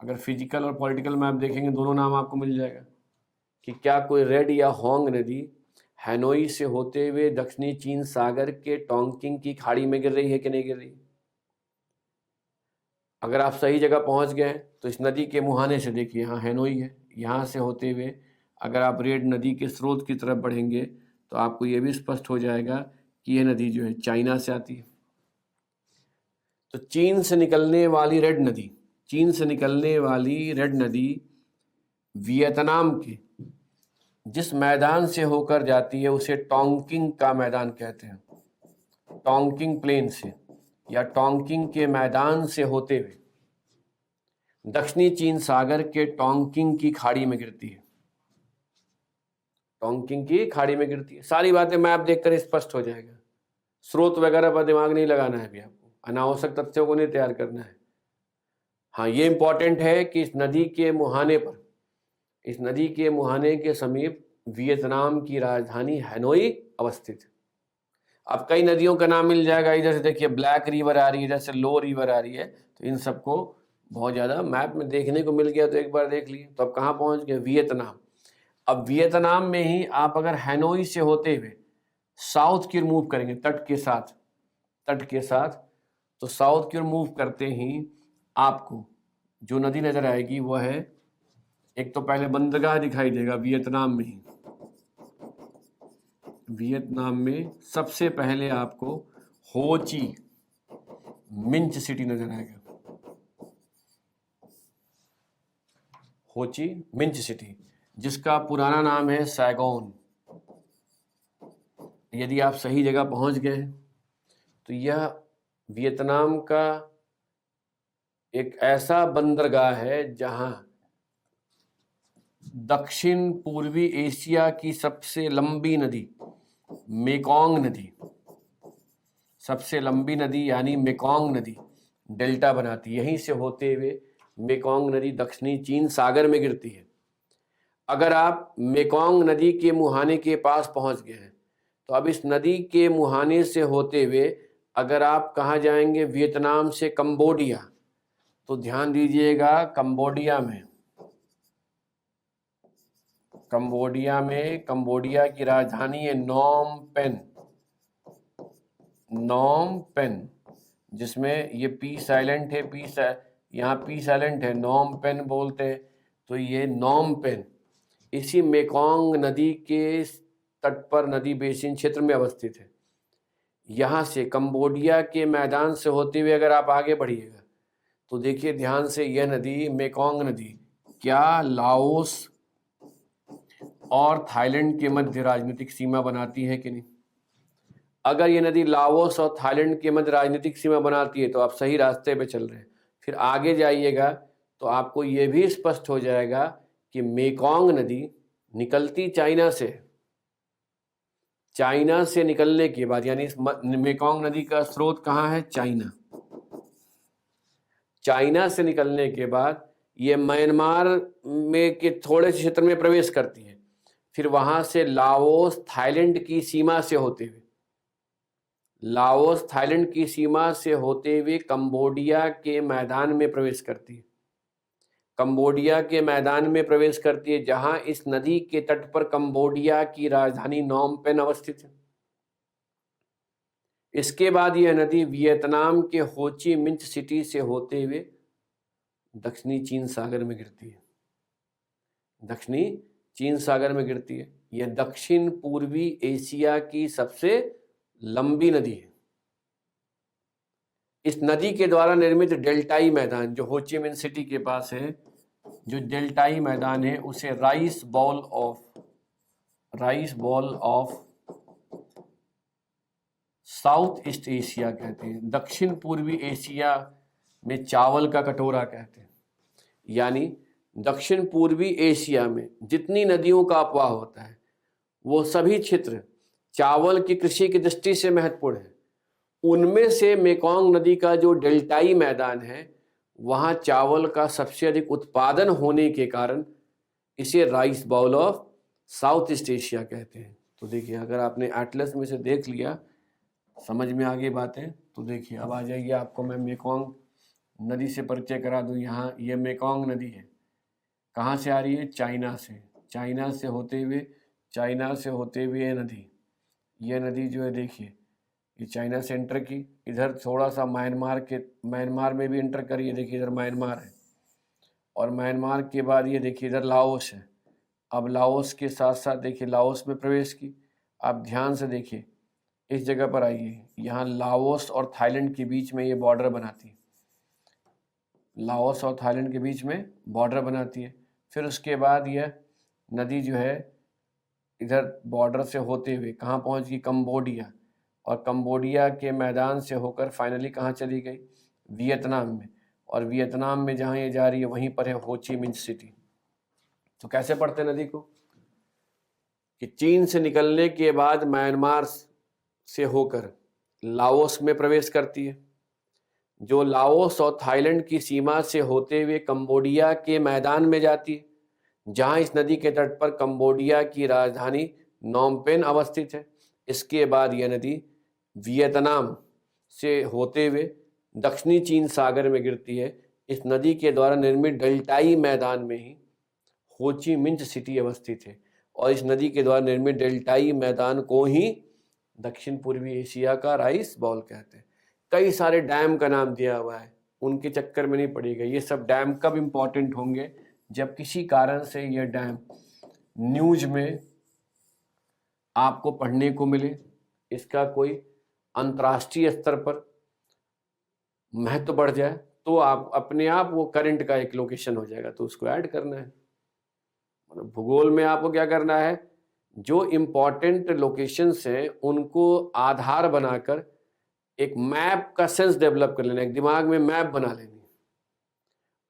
अगर फिजिकल और पॉलिटिकल मैप देखेंगे दोनों नाम आपको मिल जाएगा कि क्या कोई रेड या होंग नदी हैनोई से होते हुए दक्षिणी चीन सागर के टोंकिंग की खाड़ी में गिर रही है कि नहीं गिर रही। अगर आप सही जगह पहुंच गए तो इस नदी के मुहाने से देखिए, यहाँ हैनोई है, यहाँ से होते हुए अगर आप रेड नदी के स्रोत की तरफ बढ़ेंगे तो आपको ये भी स्पष्ट हो जाएगा कि यह नदी जो है चाइना से आती है। तो चीन से निकलने वाली रेड नदी वियतनाम के जिस मैदान से होकर जाती है उसे टोंकिंग का मैदान कहते हैं। टोंकिंग प्लेन से या टोंकिंग के मैदान से होते हुए दक्षिणी चीन सागर के टोंकिंग की खाड़ी में गिरती है। टोंकिंग की खाड़ी में गिरती है। सारी बातें मैप देखकर स्पष्ट हो जाएगा। स्रोत वगैरह पर दिमाग नहीं लगाना है अभी आपको, अनावश्यक तथ्यों को नहीं तैयार करना है। हाँ, ये इंपॉर्टेंट है कि इस नदी के मुहाने के समीप वियतनाम की राजधानी हैनोई अवस्थित है। अब कई नदियों का नाम मिल जाएगा, इधर से देखिए ब्लैक रिवर आ रही है, इधर से लो रिवर आ रही है, तो इन सबको बहुत ज़्यादा मैप में देखने को मिल गया तो एक बार देख लिए। तो अब कहाँ पहुँच गए, वियतनाम। अब वियतनाम में ही आप अगर हैनोई से होते हुए साउथ की ओर मूव करेंगे, तट के साथ, तो साउथ की ओर मूव करते ही आपको जो नदी नजर आएगी वह है, एक तो पहले बंदरगाह दिखाई देगा वियतनाम में ही, वियतनाम में सबसे पहले आपको हो ची मिंच सिटी नजर आएगा, हो ची मिंच सिटी, जिसका पुराना नाम है सैगोन। यदि आप सही जगह पहुंच गए तो यह वियतनाम का एक ऐसा बंदरगाह है जहां दक्षिण पूर्वी एशिया की सबसे लंबी नदी मेकोंग नदी, सबसे लंबी नदी यानी मेकोंग नदी डेल्टा बनाती है। यहीं से होते हुए मेकोंग नदी दक्षिणी चीन सागर में गिरती है। अगर आप मेकोंग नदी के मुहाने के पास पहुंच गए हैं तो अब इस नदी के मुहाने से होते हुए अगर आप कहाँ जाएंगे, वियतनाम से कंबोडिया, तो ध्यान दीजिएगा कंबोडिया की राजधानी है नॉम पेन, जिसमें ये पी साइलेंट है, यहाँ पी साइलेंट है, नॉम पेन बोलते हैं। तो ये नॉम पेन इसी मेकोंग नदी के तट पर नदी बेसिन क्षेत्र में अवस्थित है। यहाँ से कंबोडिया के मैदान से होते हुए अगर आप आगे बढ़िएगा तो देखिए ध्यान से, यह नदी मेकोंग नदी क्या लाओस और थाईलैंड के मध्य राजनीतिक सीमा बनाती है कि नहीं? अगर ये नदी लाओस और थाईलैंड के मध्य राजनीतिक सीमा बनाती है तो आप सही रास्ते पे चल रहे हैं। फिर आगे जाइएगा तो आपको ये भी स्पष्ट हो जाएगा कि मेकोंग नदी निकलती चाइना से निकलने के बाद, यानी मेकोंग नदी का स्रोत कहाँ है? चाइना से निकलने के बाद ये म्यांमार में के थोड़े से क्षेत्र में प्रवेश करती है, फिर वहां से लाओस थाईलैंड की सीमा से होते हुए कंबोडिया के मैदान में प्रवेश करती है। जहां इस नदी के तट पर कंबोडिया की राजधानी नॉम पेन अवस्थित है। इसके बाद यह नदी वियतनाम के हो ची मिंच सिटी से होते हुए दक्षिणी चीन सागर में गिरती है। यह दक्षिण पूर्वी एशिया की सबसे लंबी नदी है। इस नदी के द्वारा निर्मित डेल्टाई मैदान जो हो ची मिन सिटी के पास है, जो डेल्टाई मैदान है, उसे rice ball of South East Asia कहते हैं। दक्षिण पूर्वी एशिया में चावल का कटोरा कहते हैं। यानी दक्षिण पूर्वी एशिया में जितनी नदियों का अपवाह होता है वो सभी क्षेत्र चावल की कृषि की दृष्टि से महत्वपूर्ण है। उनमें से मेकोंग नदी का जो डेल्टाई मैदान है वहां चावल का सबसे अधिक उत्पादन होने के कारण इसे rice bowl of South East Asia कहते हैं। तो देखिए, अगर आपने एटलस में से देख लिया, समझ में आ गई बातें, तो देखिए अब आ जाइए, आपको मैं मेकोंग नदी से परिचय करा दूं। यहाँ ये मेकोंग नदी है, कहाँ से आ रही है? चाइना से होते हुए ये नदी जो है, देखिए ये चाइना से एंटर की, इधर थोड़ा सा म्यांमार में भी एंटर करिए। देखिए इधर म्यांमार है, और म्यांमार के बाद ये देखिए इधर लाओस है। अब लाओस के साथ साथ देखिए लाओस में प्रवेश की। आप ध्यान से देखिए, इस जगह पर आइए, यहाँ लाओस और थाईलैंड के बीच में ये बॉर्डर बनाती है। फिर उसके बाद यह नदी जो है इधर बॉर्डर से होते हुए कहाँ पहुँच गई? कंबोडिया, और कंबोडिया के मैदान से होकर फाइनली कहाँ चली गई? वियतनाम में। और वियतनाम में जहाँ ये जा रही है वहीं पर है हो ची मिन सिटी। तो कैसे पढ़ते नदी को कि चीन से निकलने के बाद म्यांमार से होकर लाओस में प्रवेश करती है, जो लाओस और थाईलैंड की सीमा से होते हुए कंबोडिया के मैदान में जाती है, जहां इस नदी के तट पर कंबोडिया की राजधानी नॉम पेन अवस्थित है। इसके बाद यह नदी वियतनाम से होते हुए दक्षिणी चीन सागर में गिरती है। इस नदी के द्वारा निर्मित डेल्टाई मैदान में ही हो ची मिंच सिटी अवस्थित है, और इस नदी के द्वारा निर्मित डेल्टाई मैदान को ही दक्षिण पूर्वी एशिया का राइस बाउल कहते हैं। कई सारे डैम का नाम दिया हुआ है, उनके चक्कर में नहीं पड़ेगा। ये सब डैम कब इम्पोर्टेंट होंगे? जब किसी कारण से यह डैम न्यूज में आपको पढ़ने को मिले, इसका कोई अंतर्राष्ट्रीय स्तर पर महत्व बढ़ जाए, तो आप अपने आप वो करंट का एक लोकेशन हो जाएगा, तो उसको ऐड करना है। मतलब भूगोल में आपको क्या करना है, जो इम्पोर्टेंट लोकेशंस हैं उनको आधार बनाकर एक मैप का सेंस डेवलप कर लेना, एक दिमाग में मैप बना लेनी,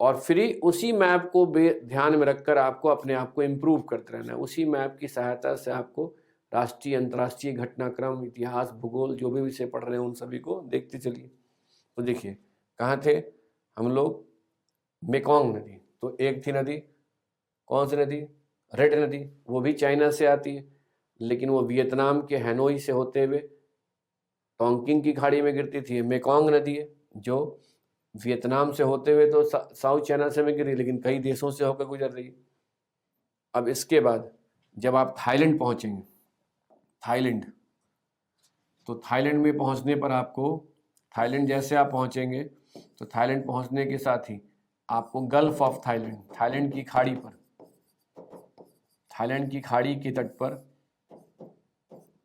और फिर उसी मैप को ध्यान में रखकर आपको अपने आप को इम्प्रूव करते रहना है। उसी मैप की सहायता से आपको राष्ट्रीय अंतर्राष्ट्रीय घटनाक्रम, इतिहास, भूगोल, जो भी विषय पढ़ रहे हैं उन सभी को देखते चलिए। तो देखिए कहाँ थे हम लोग, मेकोंग नदी, तो एक थी नदी, कौन सी नदी, रेड नदी, वो भी चाइना से आती है, लेकिन वो वियतनाम के हैनोई से होते हुए टोंकिंग की खाड़ी में गिरती थी। मेकोंग नदी है जो वियतनाम से होते हुए तो साउथ चाइना से में गिरी, लेकिन कई देशों से होकर गुजर रही है। अब इसके बाद जब आप थाईलैंड पहुंचेंगे, थाईलैंड, तो थाईलैंड में पहुंचने पर आपको, थाईलैंड जैसे आप पहुंचेंगे तो थाईलैंड पहुंचने के साथ ही आपको गल्फ ऑफ थाईलैंड, थाईलैंड की खाड़ी पर, थाईलैंड की खाड़ी के तट पर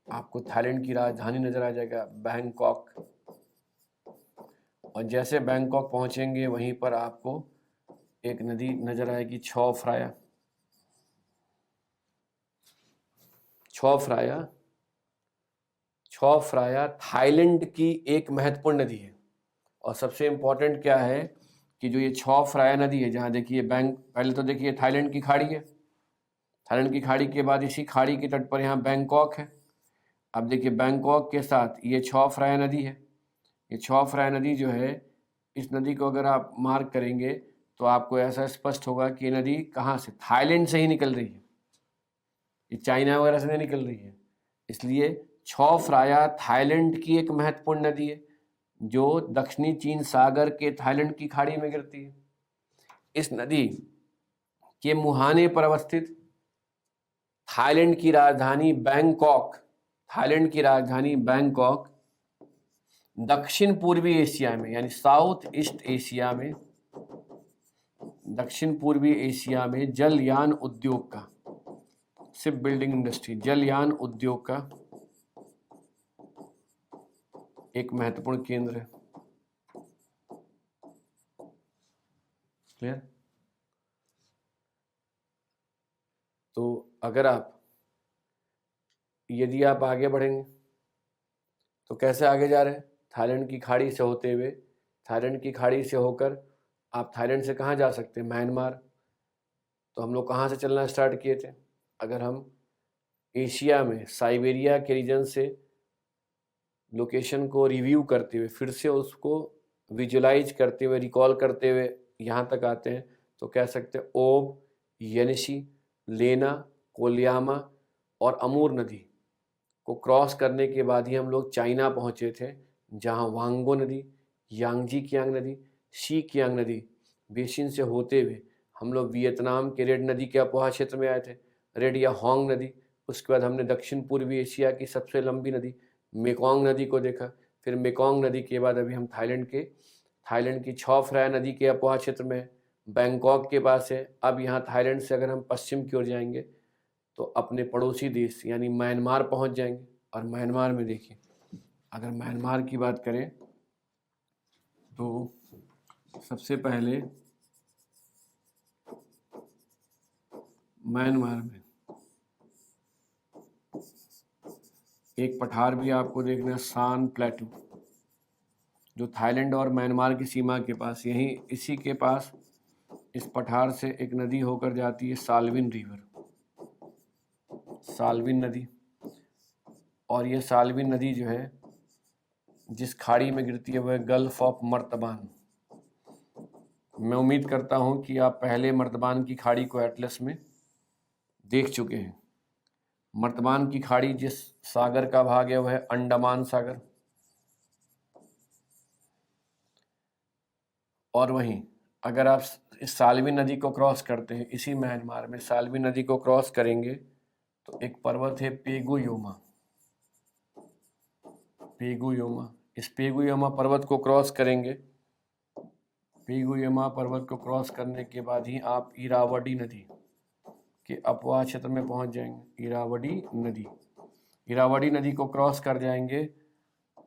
आपको थाईलैंड की राजधानी नजर आ जाएगा, बैंकॉक। और जैसे बैंकॉक पहुंचेंगे वहीं पर आपको एक नदी नजर आएगी, छो फ्राया। छो फ्राया, छो फ्राया थाईलैंड की एक महत्वपूर्ण नदी है। और सबसे इम्पोर्टेंट क्या है कि जो ये छो फ्राया नदी है, जहाँ देखिए पहले तो देखिए थाईलैंड की खाड़ी है, थाईलैंड की खाड़ी के बाद इसी खाड़ी के तट पर यहाँ बैंकॉक है। अब देखिए बैंकॉक के साथ ये छो फ्राया नदी है। ये छो फ्राया नदी जो है, इस नदी को अगर आप मार्क करेंगे तो आपको ऐसा स्पष्ट होगा कि ये नदी कहाँ से, थाईलैंड से ही निकल रही है, ये चाइना वगैरह से नहीं निकल रही है। इसलिए छो फ्राया थाईलैंड की एक महत्वपूर्ण नदी है जो दक्षिणी चीन सागर के थाईलैंड की खाड़ी में गिरती है। इस नदी के मुहाने पर अवस्थित थाईलैंड की राजधानी बैंकॉक, थाईलैंड की राजधानी बैंकॉक दक्षिण पूर्वी एशिया में, यानी साउथ ईस्ट एशिया में, दक्षिण पूर्वी एशिया में जलयान उद्योग का, शिप बिल्डिंग इंडस्ट्री, जलयान उद्योग का एक महत्वपूर्ण केंद्र है। क्लियर? तो अगर आप, यदि आप आगे बढ़ेंगे तो कैसे आगे जा रहे हैं, थाईलैंड की खाड़ी से होते हुए, थाईलैंड की खाड़ी से होकर आप थाईलैंड से कहाँ जा सकते हैं, म्यांमार। तो हम लोग कहाँ से चलना स्टार्ट किए थे, अगर हम एशिया में साइबेरिया के रीजन से लोकेशन को रिव्यू करते हुए, फिर से उसको विजुलाइज करते हुए, रिकॉल करते हुए यहाँ तक आते हैं, तो कह सकते हैं ओब, येनिशी, लेना, कोलियामा और अमूर नदी को क्रॉस करने के बाद ही हम लोग चाइना पहुँचे थे, जहाँ वांगो नदी, यांगजी कियांग नदी, शी कियांग नदी बेसिन से होते हुए हम लोग वियतनाम के रेड नदी के अपोहा क्षेत्र में आए थे, रेड या होंग नदी। उसके बाद हमने दक्षिण पूर्वी एशिया की सबसे लंबी नदी मेकोंग नदी को देखा। फिर मेकोंग नदी के बाद अभी हम थाईलैंड की छो फ्राया नदी के अपोहा क्षेत्र में, बैंकॉक के पास है। अब यहाँ थाईलैंड से अगर हम पश्चिम की ओर जाएंगे तो अपने पड़ोसी देश यानी म्यांमार पहुँच जाएंगे। और म्यांमार में देखिए, अगर म्यांमार की बात करें तो सबसे पहले म्यांमार में एक पठार भी आपको देखना है, सान प्लेटू, जो थाईलैंड और म्यांमार की सीमा के पास, यहीं इसी के पास इस पठार से एक नदी होकर जाती है, साल्विन रिवर, साल्विन नदी। और ये साल्विन नदी जो है जिस खाड़ी में गिरती है वह है गल्फ ऑफ मर्तबान। मैं उम्मीद करता हूँ कि आप पहले मर्तबान की खाड़ी को एटलस में देख चुके हैं। मर्तबान की खाड़ी जिस सागर का भाग है वह है अंडमान सागर। और वहीं अगर आप इस साल्विन नदी को क्रॉस करते हैं, इसी म्यांमार में साल्विन नदी को क्रॉस करेंगे तो एक पर्वत है पेगुयोमा, पेगुयोमा। इस पेगुयोमा पर्वत को क्रॉस करेंगे, पेगुयोमा पर्वत को क्रॉस करने के बाद ही आप इरावदी नदी के अपोहा क्षेत्र में पहुंच जाएंगे, इरावदी नदी। इरावदी नदी को क्रॉस कर जाएंगे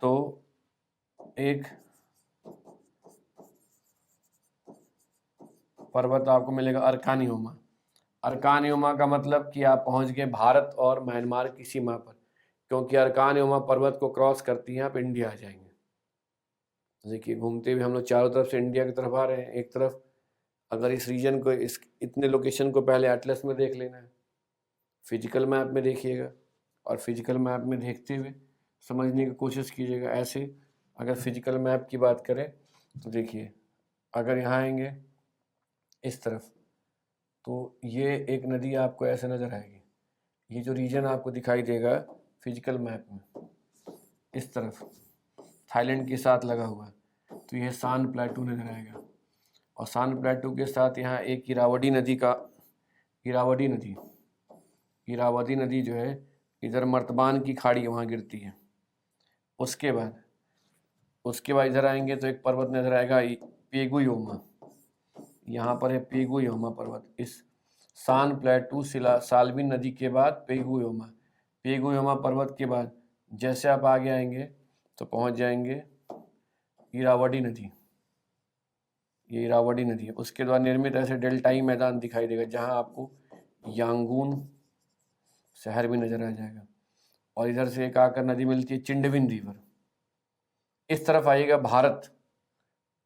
तो एक पर्वत आपको मिलेगा अरकान योमा। अरकान योमा का मतलब कि आप पहुंच गए भारत और म्यांमार की सीमा पर, क्योंकि अरकान योमा पर्वत को क्रॉस करती हैं आप इंडिया आ जाएंगे। देखिए घूमते हुए हम लोग चारों तरफ से इंडिया की तरफ आ रहे हैं। एक तरफ अगर इस रीजन को, इस इतने लोकेशन को पहले एटलस में देख लेना है, फिजिकल मैप में देखिएगा, और फिजिकल मैप में देखते हुए समझने की कोशिश कीजिएगा। ऐसे अगर फिजिकल मैप की बात करें तो देखिए, अगर यहाँ आएंगे इस तरफ तो ये एक नदी आपको ऐसे नज़र आएगी। ये जो रीजन आपको दिखाई देगा फिजिकल मैप में इस तरफ थाईलैंड के साथ लगा हुआ है, तो यह सान प्लेटू नजर आएगा। और सान प्लेटू के साथ यहाँ एक इरावदी नदी जो है इधर मर्तबान की खाड़ी वहाँ गिरती है। उसके बाद इधर आएंगे तो एक पर्वत नजर आएगा पेगु योमा। यहाँ पर है पेगु योमा पर्वत। इस सान प्लेटू साल्विन नदी के बाद पेगु योमा पर्वत के बाद जैसे आप आगे आएंगे तो पहुँच जाएंगे इरावदी नदी। ये इरावदी नदी है। उसके द्वारा निर्मित ऐसे डेल्टाई मैदान दिखाई देगा जहाँ आपको यांगून शहर भी नजर आ जाएगा। और इधर से एक आकर नदी मिलती है चिंडविन रिवर। इस तरफ आइएगा भारत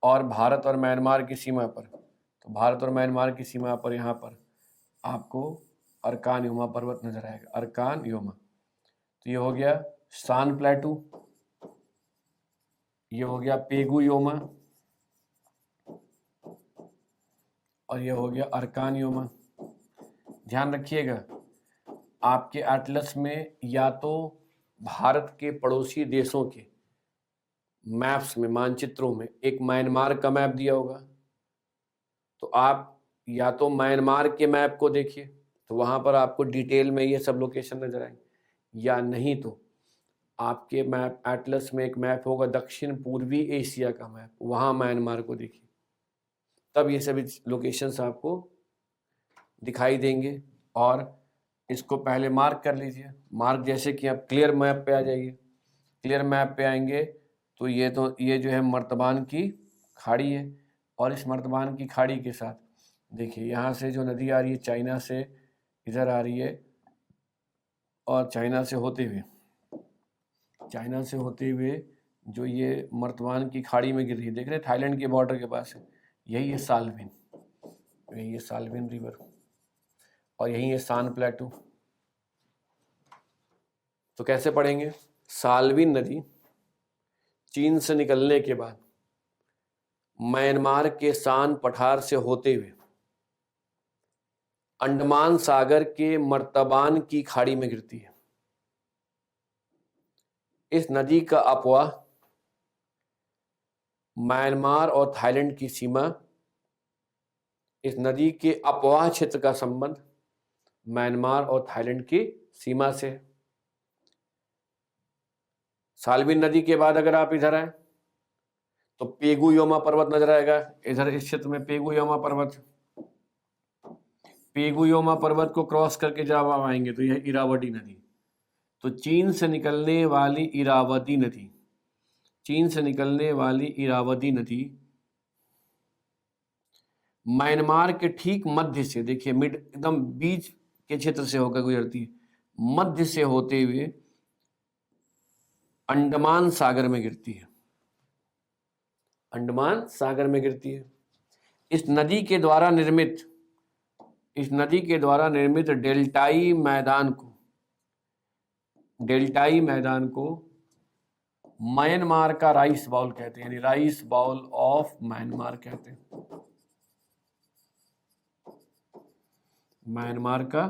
और म्यांमार की सीमा पर, तो भारत और म्यांमार की सीमा पर यहाँ पर आपको अरकान योमा पर्वत नजर आएगा, अरकान योमा। तो ये हो गया सान प्लेटू, ये हो गया पेगु योमा, और ये हो गया अरकान योमा। ध्यान रखिएगा आपके एटलस में या तो भारत के पड़ोसी देशों के मैप्स में, मानचित्रों में एक म्यांमार का मैप दिया होगा, तो आप या तो म्यांमार के मैप को देखिए तो वहां पर आपको डिटेल में ये सब लोकेशन नजर आएंगे, या नहीं तो आपके मैप एटलस में एक मैप होगा दक्षिण पूर्वी एशिया का मैप, वहां म्यांमार को देखिए, तब ये सभी लोकेशंस आपको दिखाई देंगे। और इसको पहले मार्क कर लीजिए। मार्क जैसे कि आप क्लियर मैप पे आ जाइए। क्लियर मैप पे आएंगे तो ये जो है मर्तबान की खाड़ी है, और इस मर्तबान की खाड़ी के साथ देखिए यहाँ से जो नदी आ रही है चाइना से इधर आ रही है, और चाइना से होते हुए जो ये मर्तबान की खाड़ी में गिर रही है, देख रहे हैं थाईलैंड के बॉर्डर के पास है, यही है साल्विन रिवर, और यही है सान प्लेटू। तो कैसे पढ़ेंगे? साल्विन नदी चीन से निकलने के बाद म्यांमार के सान पठार से होते हुए अंडमान सागर के मर्तबान की खाड़ी में गिरती है। इस नदी का अपवाह म्यांमार और थाईलैंड की सीमा, इस नदी के अपवाह क्षेत्र का संबंध म्यांमार और थाईलैंड की सीमा से। साल्विन नदी के बाद अगर आप इधर आए तो पेगु योमा पर्वत नजर आएगा। इधर इस क्षेत्र में पेगु योमा पर्वत को क्रॉस करके जब आप आएंगे तो यह इरावदी नदी। तो चीन से निकलने वाली इरावदी नदी म्यांमार के ठीक मध्य से, देखिए मिड एकदम बीच के क्षेत्र से होकर गुजरती है, मध्य से होते हुए अंडमान सागर में गिरती है। इस नदी के द्वारा निर्मित डेल्टाई मैदान को म्यांमार का राइस बाउल कहते हैं, यानी राइस बाउल ऑफ म्यांमार कहते हैं। म्यांमार का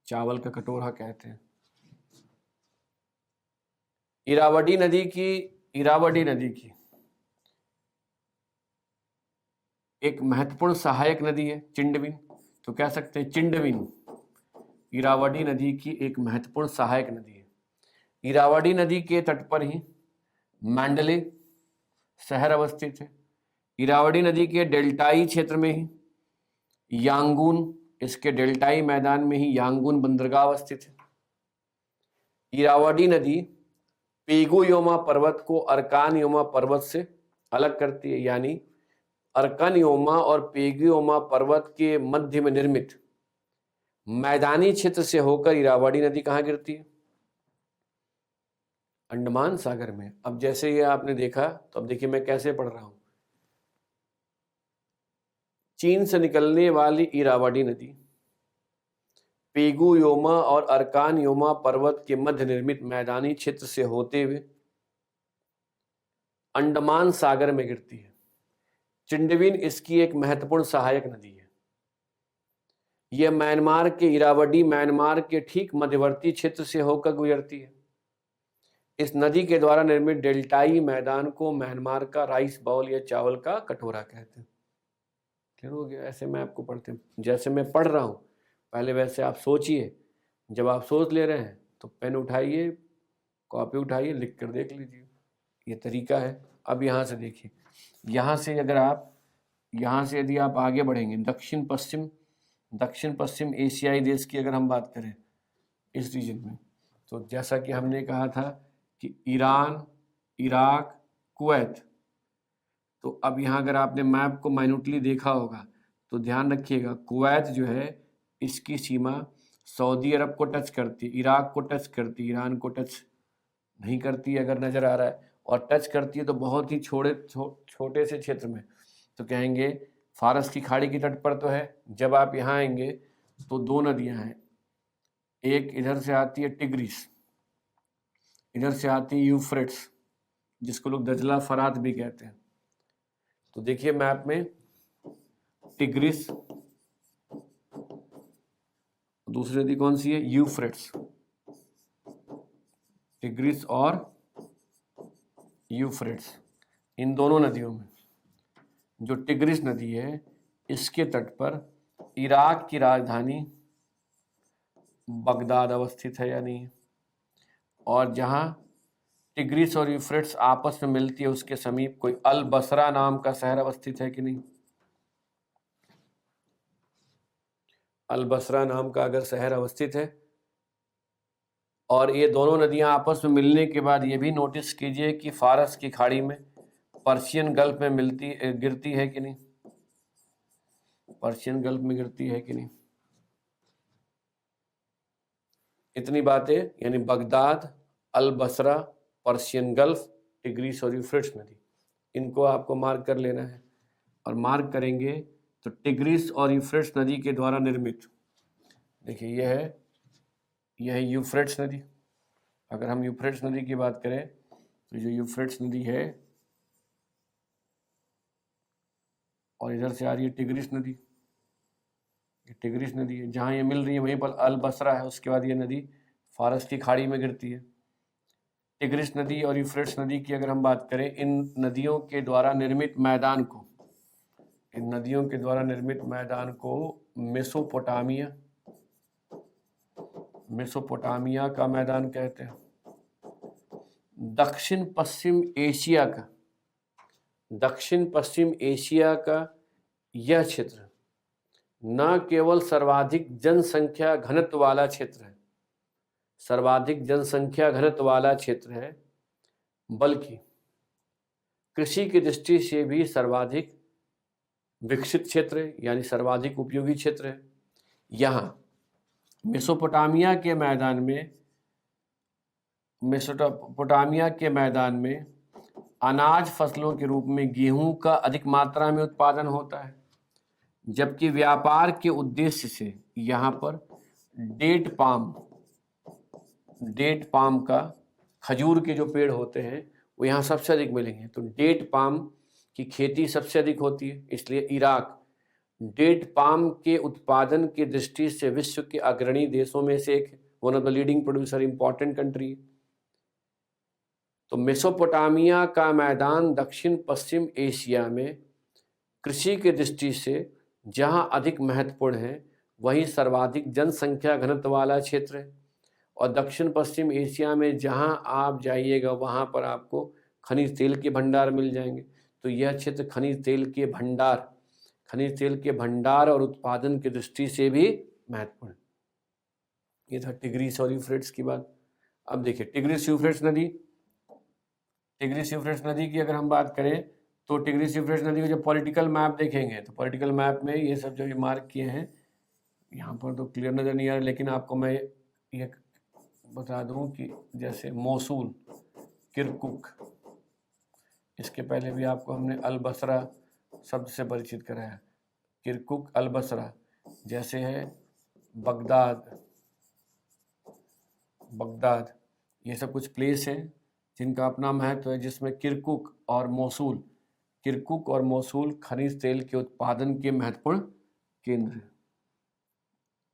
चावल का कटोरा कहते हैं। इरावदी नदी की एक महत्वपूर्ण सहायक नदी है चिंडविन, तो कह सकते हैं चिंडविन इरावदी नदी की एक महत्वपूर्ण सहायक नदी है। इरावदी नदी के तट पर ही मैंडले शहर अवस्थित है। इरावदी नदी के डेल्टाई क्षेत्र में ही यांगून, इसके डेल्टाई मैदान में ही यांगून बंदरगाह अवस्थित है। इरावदी नदी पेगुयोमा पर्वत को अर्कानयोमा पर्वत से अलग करती है, यानी अर्कानयोमा और पेगुयोमा पर्वत के मध्य में निर्मित मैदानी क्षेत्र से होकर इरावदी नदी कहाँ गिरती है? अंडमान सागर में। अब जैसे ये आपने देखा, तो अब देखिए मैं कैसे पढ़ रहा हूं। चीन से निकलने वाली इरावदी नदी पेगुयोमा और अर्कानयोमा पर्वत के मध्य निर्मित मैदानी क्षेत्र से होते हुए अंडमान सागर में गिरती है। चिंडविन इसकी एक महत्वपूर्ण सहायक नदी है। यह म्यांमार के इरावदी म्यांमार के ठीक मध्यवर्ती क्षेत्र से होकर गुजरती है। इस नदी के द्वारा निर्मित डेल्टाई मैदान को म्यांमार का राइस बाउल या चावल का कटोरा कहते हैं। क्लियर हो गया? ऐसे मैं आपको पढ़ते जैसे मैं पढ़ रहा हूं, पहले वैसे आप सोचिए। जब आप सोच ले रहे हैं तो पेन उठाइए, कॉपी उठाइए, लिख कर देख लीजिए। ये तरीका है। अब यहाँ से देखिए, यहाँ से अगर आप यहाँ से यदि आप आगे बढ़ेंगे, दक्षिण पश्चिम एशियाई देश की अगर हम बात करें इस रीजन में, तो जैसा कि हमने कहा था कि ईरान, इराक, कुवैत। तो अब यहाँ अगर आपने मैप को माइन्यूटली देखा होगा तो ध्यान रखिएगा, कुवैत जो है इसकी सीमा सऊदी अरब को टच करती है, इराक को टच करती है, ईरान को टच नहीं करती है अगर नज़र आ रहा है, और टच करती है तो बहुत ही छोटे से क्षेत्र में। तो कहेंगे फारस की खाड़ी की तट पर तो है। जब आप यहाँ आएंगे तो दो नदियाँ हैं, एक इधर से आती है टिग्रिस, इधर से आती है यूफ्रेट्स, जिसको लोग दजला फरात भी कहते हैं। तो देखिए मैप में टिग्रिस, दूसरी नदी कौन सी है? यूफ्रेट्स। टिग्रिस और यूफ्रेट्स, इन दोनों नदियों में जो टिग्रिस नदी है इसके तट पर इराक की राजधानी बगदाद अवस्थित है या नहीं, और जहां टिग्रिस और यूफ्रेट्स आपस में मिलती है उसके समीप कोई अल बसरा नाम का शहर अवस्थित है कि नहीं? अल बसरा नाम का अगर शहर अवस्थित है, और ये दोनों नदियां आपस में मिलने के बाद ये भी नोटिस कीजिए कि फारस की खाड़ी में पर्शियन गल्फ में गिरती है कि नहीं? पर्शियन गल्फ में गिरती है कि नहीं? इतनी बातें, यानी बगदाद, अल बसरा, पर्शियन गल्फ, टिग्रिस और यूफ्रेट्स नदी, इनको आपको मार्क कर लेना है। और मार्क करेंगे तो टिग्रिस और यूफ्रेट्स नदी के द्वारा निर्मित, देखिए यह है यूफ्रेट्स नदी। अगर हम यूफ्रेट्स नदी की बात करें तो जो यूफ्रेट्स नदी है, और इधर से आ रही है टिग्रिस नदी, ये टिग्रिस नदी है। जहाँ ये मिल रही है वहीं पर अल बसरा है, उसके बाद ये नदी फारस की खाड़ी में गिरती है। टिग्रिस नदी और यूफ्रेट्स नदी की अगर हम बात करें, इन नदियों के द्वारा निर्मित मैदान को, इन नदियों के द्वारा निर्मित मैदान को मेसोपोटामिया का मैदान कहते हैं। दक्षिण पश्चिम एशिया का यह क्षेत्र न केवल सर्वाधिक जनसंख्या घनत्व वाला क्षेत्र है, बल्कि कृषि की दृष्टि से भी सर्वाधिक विकसित क्षेत्र है, यानी सर्वाधिक उपयोगी क्षेत्र है। यहाँ मेसोपोटामिया के मैदान में अनाज फसलों के रूप में गेहूं का अधिक मात्रा में उत्पादन होता है, जबकि व्यापार के उद्देश्य से यहाँ पर डेट पाम का, खजूर के जो पेड़ होते हैं वो यहाँ सबसे अधिक मिलेंगे। तो डेट पाम की खेती सबसे अधिक होती है, इसलिए इराक डेट पाम के उत्पादन की दृष्टि से विश्व के अग्रणी देशों में से एक है, one of the leading producer, important country. तो मेसोपोटामिया का मैदान दक्षिण पश्चिम एशिया में कृषि की दृष्टि से जहां अधिक महत्वपूर्ण है, वहीं सर्वाधिक जनसंख्या घनत्व वाला क्षेत्र है। और दक्षिण पश्चिम एशिया में जहां आप जाइएगा वहां पर आपको खनिज तेल के भंडार मिल जाएंगे। तो यह क्षेत्र खनिज तेल के भंडार और उत्पादन की दृष्टि से भी महत्वपूर्ण। ये था टिग्रिस और यूफ्रेट्स की बात। अब देखिए टिग्रिस यूफ्रेट्स नदी, टिग्रिस यूफ्रेट्स नदी की अगर हम बात करें तो टिग्रिस यूफ्रेट्स नदी को जब पॉलिटिकल मैप देखेंगे तो पॉलिटिकल मैप में ये सब जो ये मार्क किए हैं, यहाँ पर तो क्लियर नज़र नहीं आ रहा, लेकिन आपको मैं ये बता दूं कि जैसे मोसूल, किरकुक, इसके पहले भी आपको हमने अल बसरा शब्द से परिचित कराया, किरकुक, अल बसरा, जैसे है बगदाद, बगदाद, ये सब कुछ प्लेस हैं जिनका अपना महत्व है, जिसमें किरकुक और मोसूल, किरकुक और मोसूल खनिज तेल के उत्पादन के महत्वपूर्ण केंद्र हैं।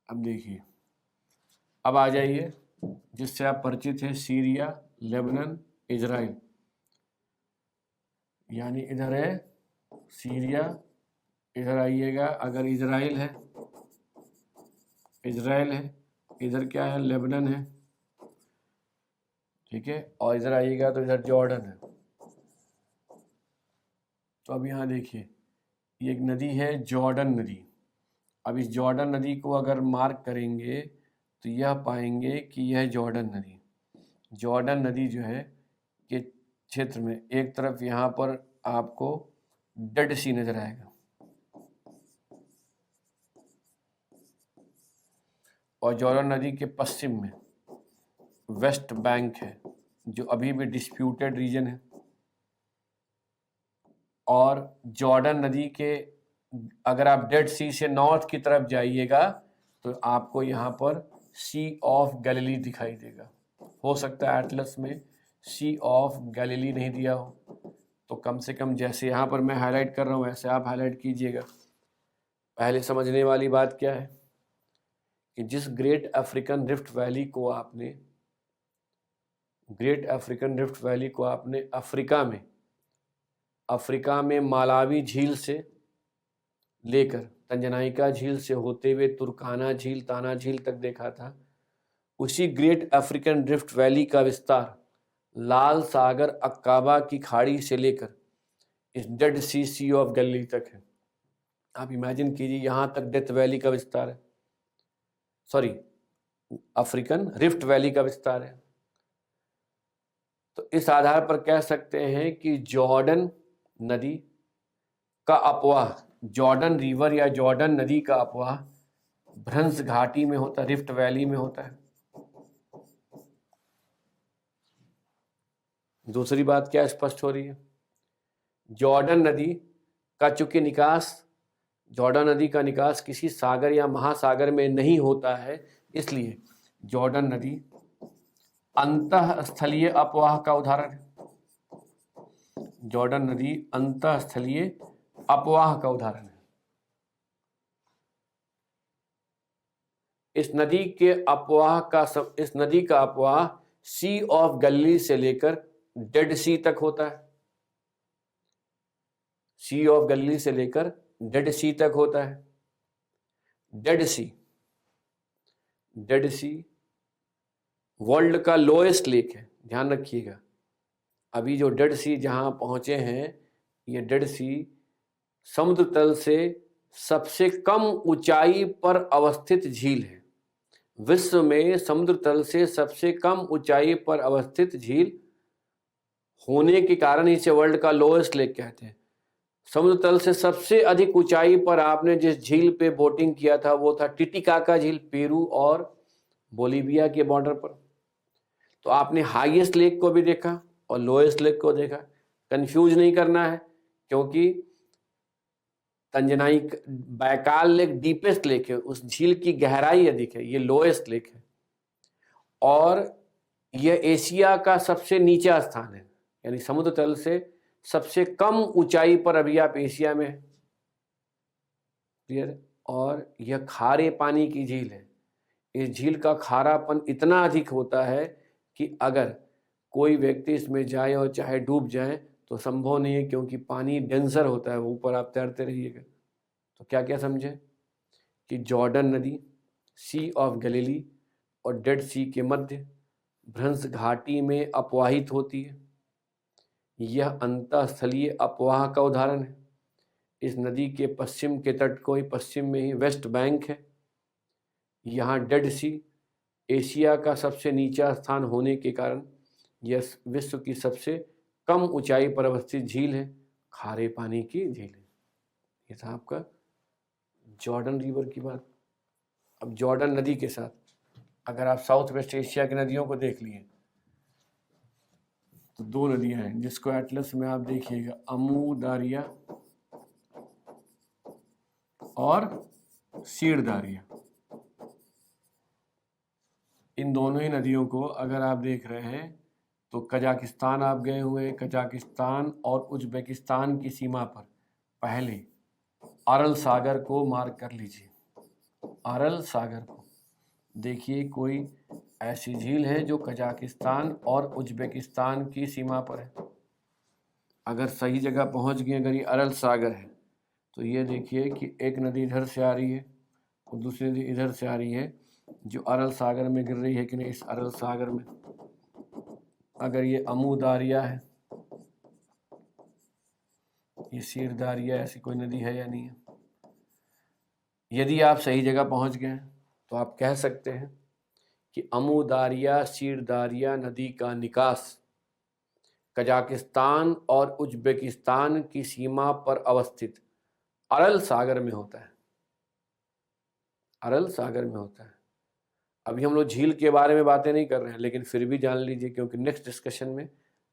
अब देखिए, अब आ जाइए जिससे आप परिचित हैं, सीरिया, लेबनान, इजराइल, यानी इधर है सीरिया, इधर आइएगा अगर इजराइल है, इजराइल है, इधर क्या है, लेबनान है, ठीक है, और इधर आइएगा तो इधर जॉर्डन है। तो अब यहाँ देखिए ये एक नदी है जॉर्डन नदी। अब इस जॉर्डन नदी को अगर मार्क करेंगे तो यह पाएंगे कि यह जॉर्डन नदी, जॉर्डन नदी जो है के क्षेत्र में एक तरफ यहाँ पर आपको डेड सी नजर आएगा, और जॉर्डन नदी के पश्चिम में वेस्ट बैंक है जो अभी भी डिस्प्यूटेड रीजन है, और जॉर्डन नदी के अगर आप डेड सी से नॉर्थ की तरफ जाइएगा तो आपको यहाँ पर सी ऑफ गैलिली दिखाई देगा। हो सकता है एटलस में सी ऑफ गैलिली नहीं दिया हो, तो कम से कम जैसे यहाँ पर मैं हाईलाइट कर रहा हूँ ऐसे आप हाईलाइट कीजिएगा। पहले समझने वाली बात क्या है कि जिस ग्रेट अफ्रीकन रिफ्ट वैली को आपने, ग्रेट अफ्रीकन रिफ्ट वैली को आपने अफ्रीका में मालावी झील से लेकर तंजनाइका झील से होते हुए तुर्काना झील, ताना झील तक देखा था, उसी ग्रेट अफ्रीकन रिफ्ट वैली का विस्तार लाल सागर अक्काबा की खाड़ी से लेकर इस Dead Sea, Sea of Galilee तक है। आप इमेजिन कीजिए यहाँ तक डेथ वैली का विस्तार है, सॉरी अफ्रीकन रिफ्ट वैली का विस्तार है। तो इस आधार पर कह सकते हैं कि जॉर्डन नदी का अपवाह, जॉर्डन रिवर या जॉर्डन नदी का अपवाह भ्रंश घाटी में होता है, रिफ्ट वैली में होता है। दूसरी बात क्या स्पष्ट हो रही है, जॉर्डन नदी का चूंकि निकास, जॉर्डन नदी का निकास किसी सागर या महासागर में नहीं होता है, इसलिए जॉर्डन नदी अंतःस्थलीय अपवाह का उदाहरण है। जॉर्डन नदी अंतःस्थलीय अपवाह का उदाहरण है। इस नदी का अपवाह सी ऑफ गैलिली से लेकर डेड सी तक होता है, सी ऑफ गैलिली से लेकर डेड सी तक होता है। डेड सी वर्ल्ड का लोएस्ट लेक है, ध्यान रखिएगा। अभी जो डेड सी जहां पहुंचे हैं, ये डेड सी समुद्र तल से सबसे कम ऊंचाई पर अवस्थित झील है। विश्व में समुद्र तल से सबसे कम ऊंचाई पर अवस्थित झील होने के कारण इसे वर्ल्ड का लोएस्ट लेक कहते हैं। समुद्र तल से सबसे अधिक ऊंचाई पर आपने जिस झील पे बोटिंग किया था वो था टिटिकाका झील, पेरू और बोलीविया के बॉर्डर पर। तो आपने हाईएस्ट लेक को भी देखा और लोएस्ट लेक को देखा, कंफ्यूज नहीं करना है, क्योंकि तंजनाई बैकाल लेक डीपेस्ट लेक है, उस झील की गहराई अधिक है, ये लोएस्ट लेक है, और यह एशिया का सबसे नीचा स्थान है, यानी समुद्र तल से सबसे कम ऊंचाई पर अभी आप एशिया में, क्लियर। और यह खारे पानी की झील है। इस झील का खारापन इतना अधिक होता है कि अगर कोई व्यक्ति इसमें जाए और चाहे डूब जाए तो संभव नहीं है, क्योंकि पानी डेंसर होता है, ऊपर आप तैरते रहिएगा। तो क्या क्या समझे कि जॉर्डन नदी सी ऑफ गैलिली और डेड सी के मध्य भ्रंश घाटी में अपवाहित होती है। यह अंतःस्थलीय अपवाह का उदाहरण है। इस नदी के पश्चिम के तट को ही, पश्चिम में ही वेस्ट बैंक है। यहाँ डेड सी एशिया का सबसे नीचा स्थान होने के कारण यह विश्व की सबसे कम ऊंचाई पर अवस्थित झील है, खारे पानी की झील है। ये था आपका जॉर्डन रिवर की बात। अब जॉर्डन नदी के साथ अगर आप साउथ वेस्ट एशिया की नदियों को देख लिए तो दो नदियां हैं जिसको एटलस में आप देखिएगा, अमू दारिया और सीड़ दारिया। इन दोनों ही नदियों को अगर आप देख रहे हैं तो कजाकिस्तान आप गए हुए हैं, कजाकिस्तान और उज्बेकिस्तान की सीमा पर पहले अरल सागर को मार्क कर लीजिए। अरल सागर को देखिए, कोई ऐसी झील है जो कजाकिस्तान और उज्बेकिस्तान की सीमा पर है। अगर सही जगह पहुंच गए, अगर ये अरल सागर है तो ये देखिए कि एक नदी इधर से आ रही है और दूसरी नदी इधर से आ रही है जो अरल सागर में गिर रही है कि नहीं। इस अरल सागर में अगर ये अमू दारिया है, ये सीर दारिया, ऐसी कोई नदी है या नहीं है। यदि आप सही जगह पहुंच गए तो आप कह सकते हैं कि अमू दारिया सीर दारिया नदी का निकास कजाकिस्तान और उज्बेकिस्तान की सीमा पर अवस्थित अरल सागर में होता है। अरल सागर में होता है। अभी हम लोग झील के बारे में बातें नहीं कर रहे हैं, लेकिन फिर भी जान लीजिए क्योंकि नेक्स्ट डिस्कशन में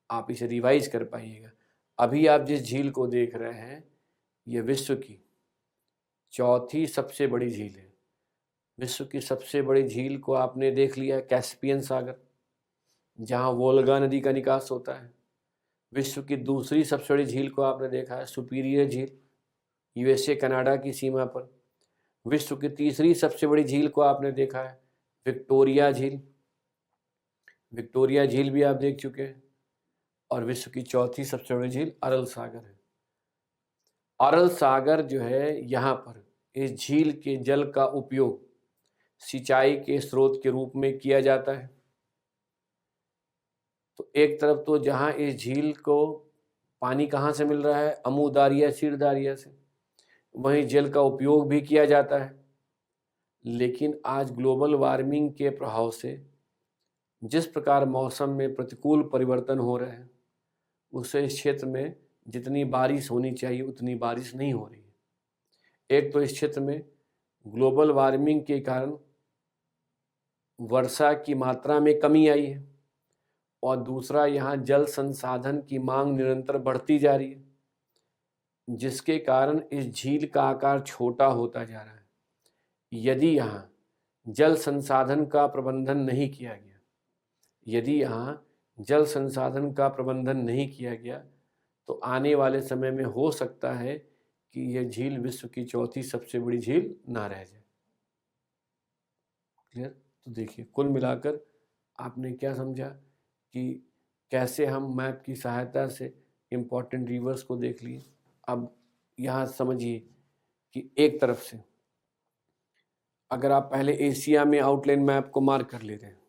आप इसे रिवाइज कर पाइएगा। अभी आप जिस झील को देख रहे हैं ये विश्व की चौथी सबसे बड़ी झील है। विश्व की सबसे बड़ी झील को आपने देख लिया, कैस्पियन सागर, जहाँ वोल्गा नदी का निकास होता है। विश्व की दूसरी सबसे बड़ी झील को आपने देखा है, सुपीरियर झील, यूएसए कनाडा की सीमा पर। विश्व की तीसरी सबसे बड़ी झील को आपने देखा है, विक्टोरिया झील। विक्टोरिया झील भी आप देख चुके हैं। और विश्व की चौथी सबसे बड़ी झील अरल सागर है। अरल सागर जो है, यहाँ पर इस झील के जल का उपयोग सिंचाई के स्रोत के रूप में किया जाता है। तो एक तरफ तो जहाँ इस झील को पानी कहाँ से मिल रहा है, अमू दारिया सीर दारिया से, वहीं जल का उपयोग भी किया जाता है। लेकिन आज ग्लोबल वार्मिंग के प्रभाव से जिस प्रकार मौसम में प्रतिकूल परिवर्तन हो रहे हैं, उससे इस क्षेत्र में जितनी बारिश होनी चाहिए उतनी बारिश नहीं हो रही है। एक तो इस क्षेत्र में ग्लोबल वार्मिंग के कारण वर्षा की मात्रा में कमी आई है और दूसरा यहाँ जल संसाधन की मांग निरंतर बढ़ती जा रही है, जिसके कारण इस झील का आकार छोटा होता जा रहा है। यदि यहाँ जल संसाधन का प्रबंधन नहीं किया गया, यदि यहाँ जल संसाधन का प्रबंधन नहीं किया गया तो आने वाले समय में हो सकता है कि यह झील विश्व की चौथी सबसे बड़ी झील ना रह जाए। क्लियर? तो देखिए, कुल मिलाकर आपने क्या समझा कि कैसे हम मैप की सहायता से इम्पॉर्टेंट रिवर्स को देख लिए। अब यहाँ समझिए कि एक तरफ से अगर आप पहले एशिया में आउटलाइन मैप को मार्क कर ले रहे हैं,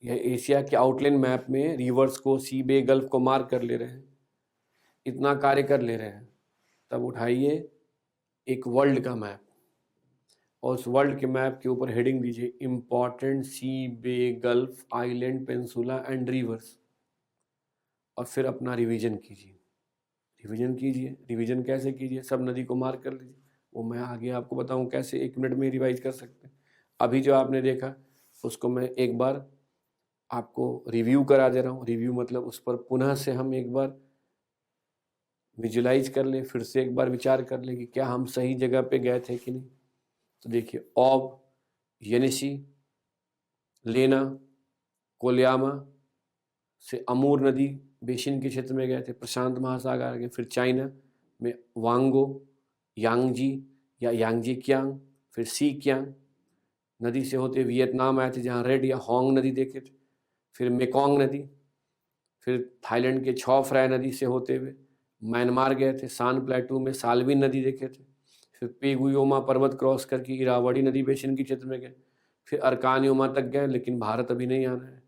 यह एशिया के आउटलाइन मैप में रिवर्स को, सी बे गल्फ को मार्क कर ले रहे हैं, इतना कार्य कर ले रहे हैं, तब उठाइए एक वर्ल्ड का मैप और उस वर्ल्ड के मैप के ऊपर हेडिंग दीजिए important sea bay gulf island peninsula and rivers, और फिर अपना रिवीजन कीजिए। रिवीजन कैसे कीजिए, सब नदी को मार्क कर लीजिए। वो मैं आगे आपको बताऊं कैसे, 1 मिनट में रिवाइज कर सकते हैं। अभी जो आपने देखा उसको मैं एक बार आपको रिव्यू करा दे रहा हूँ। रिव्यू मतलब उस पर पुनः से हम एक बार विजुलाइज कर लें, फिर से एक बार विचार कर लें कि क्या हम सही जगह पे गए थे कि नहीं। तो देखिए, ओब, येनिसी, लेना, कोलियामा से अमूर नदी बेसिन के क्षेत्र में गए थे, प्रशांत महासागर आ गए, फिर चाइना में वांगो, यांगजी या यांगजी क्यांग, फिर सी क्यांग नदी से होते वियतनाम आए थे जहाँ रेड या होंग नदी देखे थे, फिर मेकोंग नदी, फिर थाईलैंड के छौ फ्राय नदी से होते हुए म्यांमार गए थे, सान प्लेटू में सालविन नदी देखे थे, फिर पेगुयोमा पर्वत क्रॉस करके इरावदी नदी बेसिन के क्षेत्र में गए, फिर अरकान योमा तक गए, लेकिन भारत अभी नहीं आना है।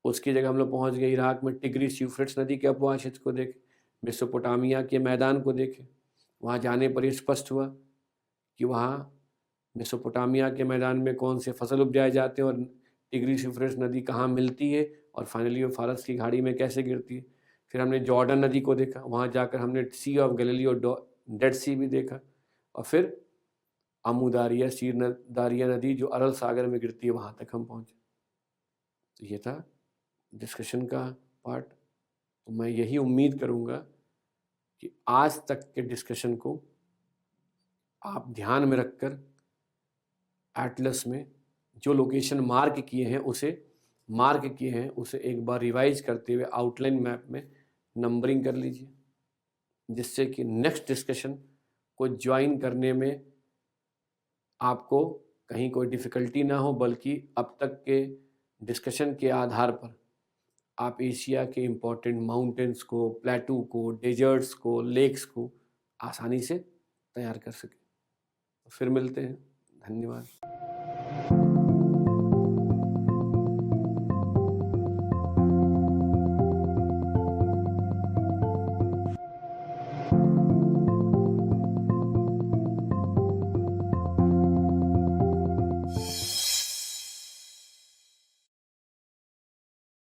उसकी जगह हम लोग पहुंच गए इराक में टिग्रिस यूफ्रेट्स नदी के अपवाह क्षेत्र को देखे, मेसोपोटामिया के मैदान को देखे। वहाँ जाने पर यह स्पष्ट हुआ कि वहाँ मेसोपोटामिया के मैदान में कौन से फसल उपजाए जाते हैं और टिग्रिस यूफ्रेट्स नदी कहाँ मिलती है और फाइनली वो फारस की खाड़ी में कैसे गिरती है। फिर हमने जॉर्डन नदी को देखा, वहाँ जाकर हमने सी ऑफ गैलीली और डेड सी भी देखा, और फिर अमू दारिया, दारिया नदी जो अरल सागर में गिरती है, वहाँ तक हम पहुँचे। तो ये था डिस्कशन का पार्ट। तो मैं यही उम्मीद करूँगा कि आज तक के डिस्कशन को आप ध्यान में रखकर एटलस में जो लोकेशन मार्क किए हैं उसे एक बार रिवाइज करते हुए आउटलाइन मैप में नंबरिंग कर लीजिए, जिससे कि नेक्स्ट डिस्कशन को ज्वाइन करने में आपको कहीं कोई डिफ़िकल्टी ना हो, बल्कि अब तक के डिस्कशन के आधार पर आप एशिया के इम्पोर्टेंट माउंटेन्स को, प्लेटू को, डेजर्ट्स को, लेक्स को आसानी से तैयार कर सकें। फिर मिलते हैं। धन्यवाद।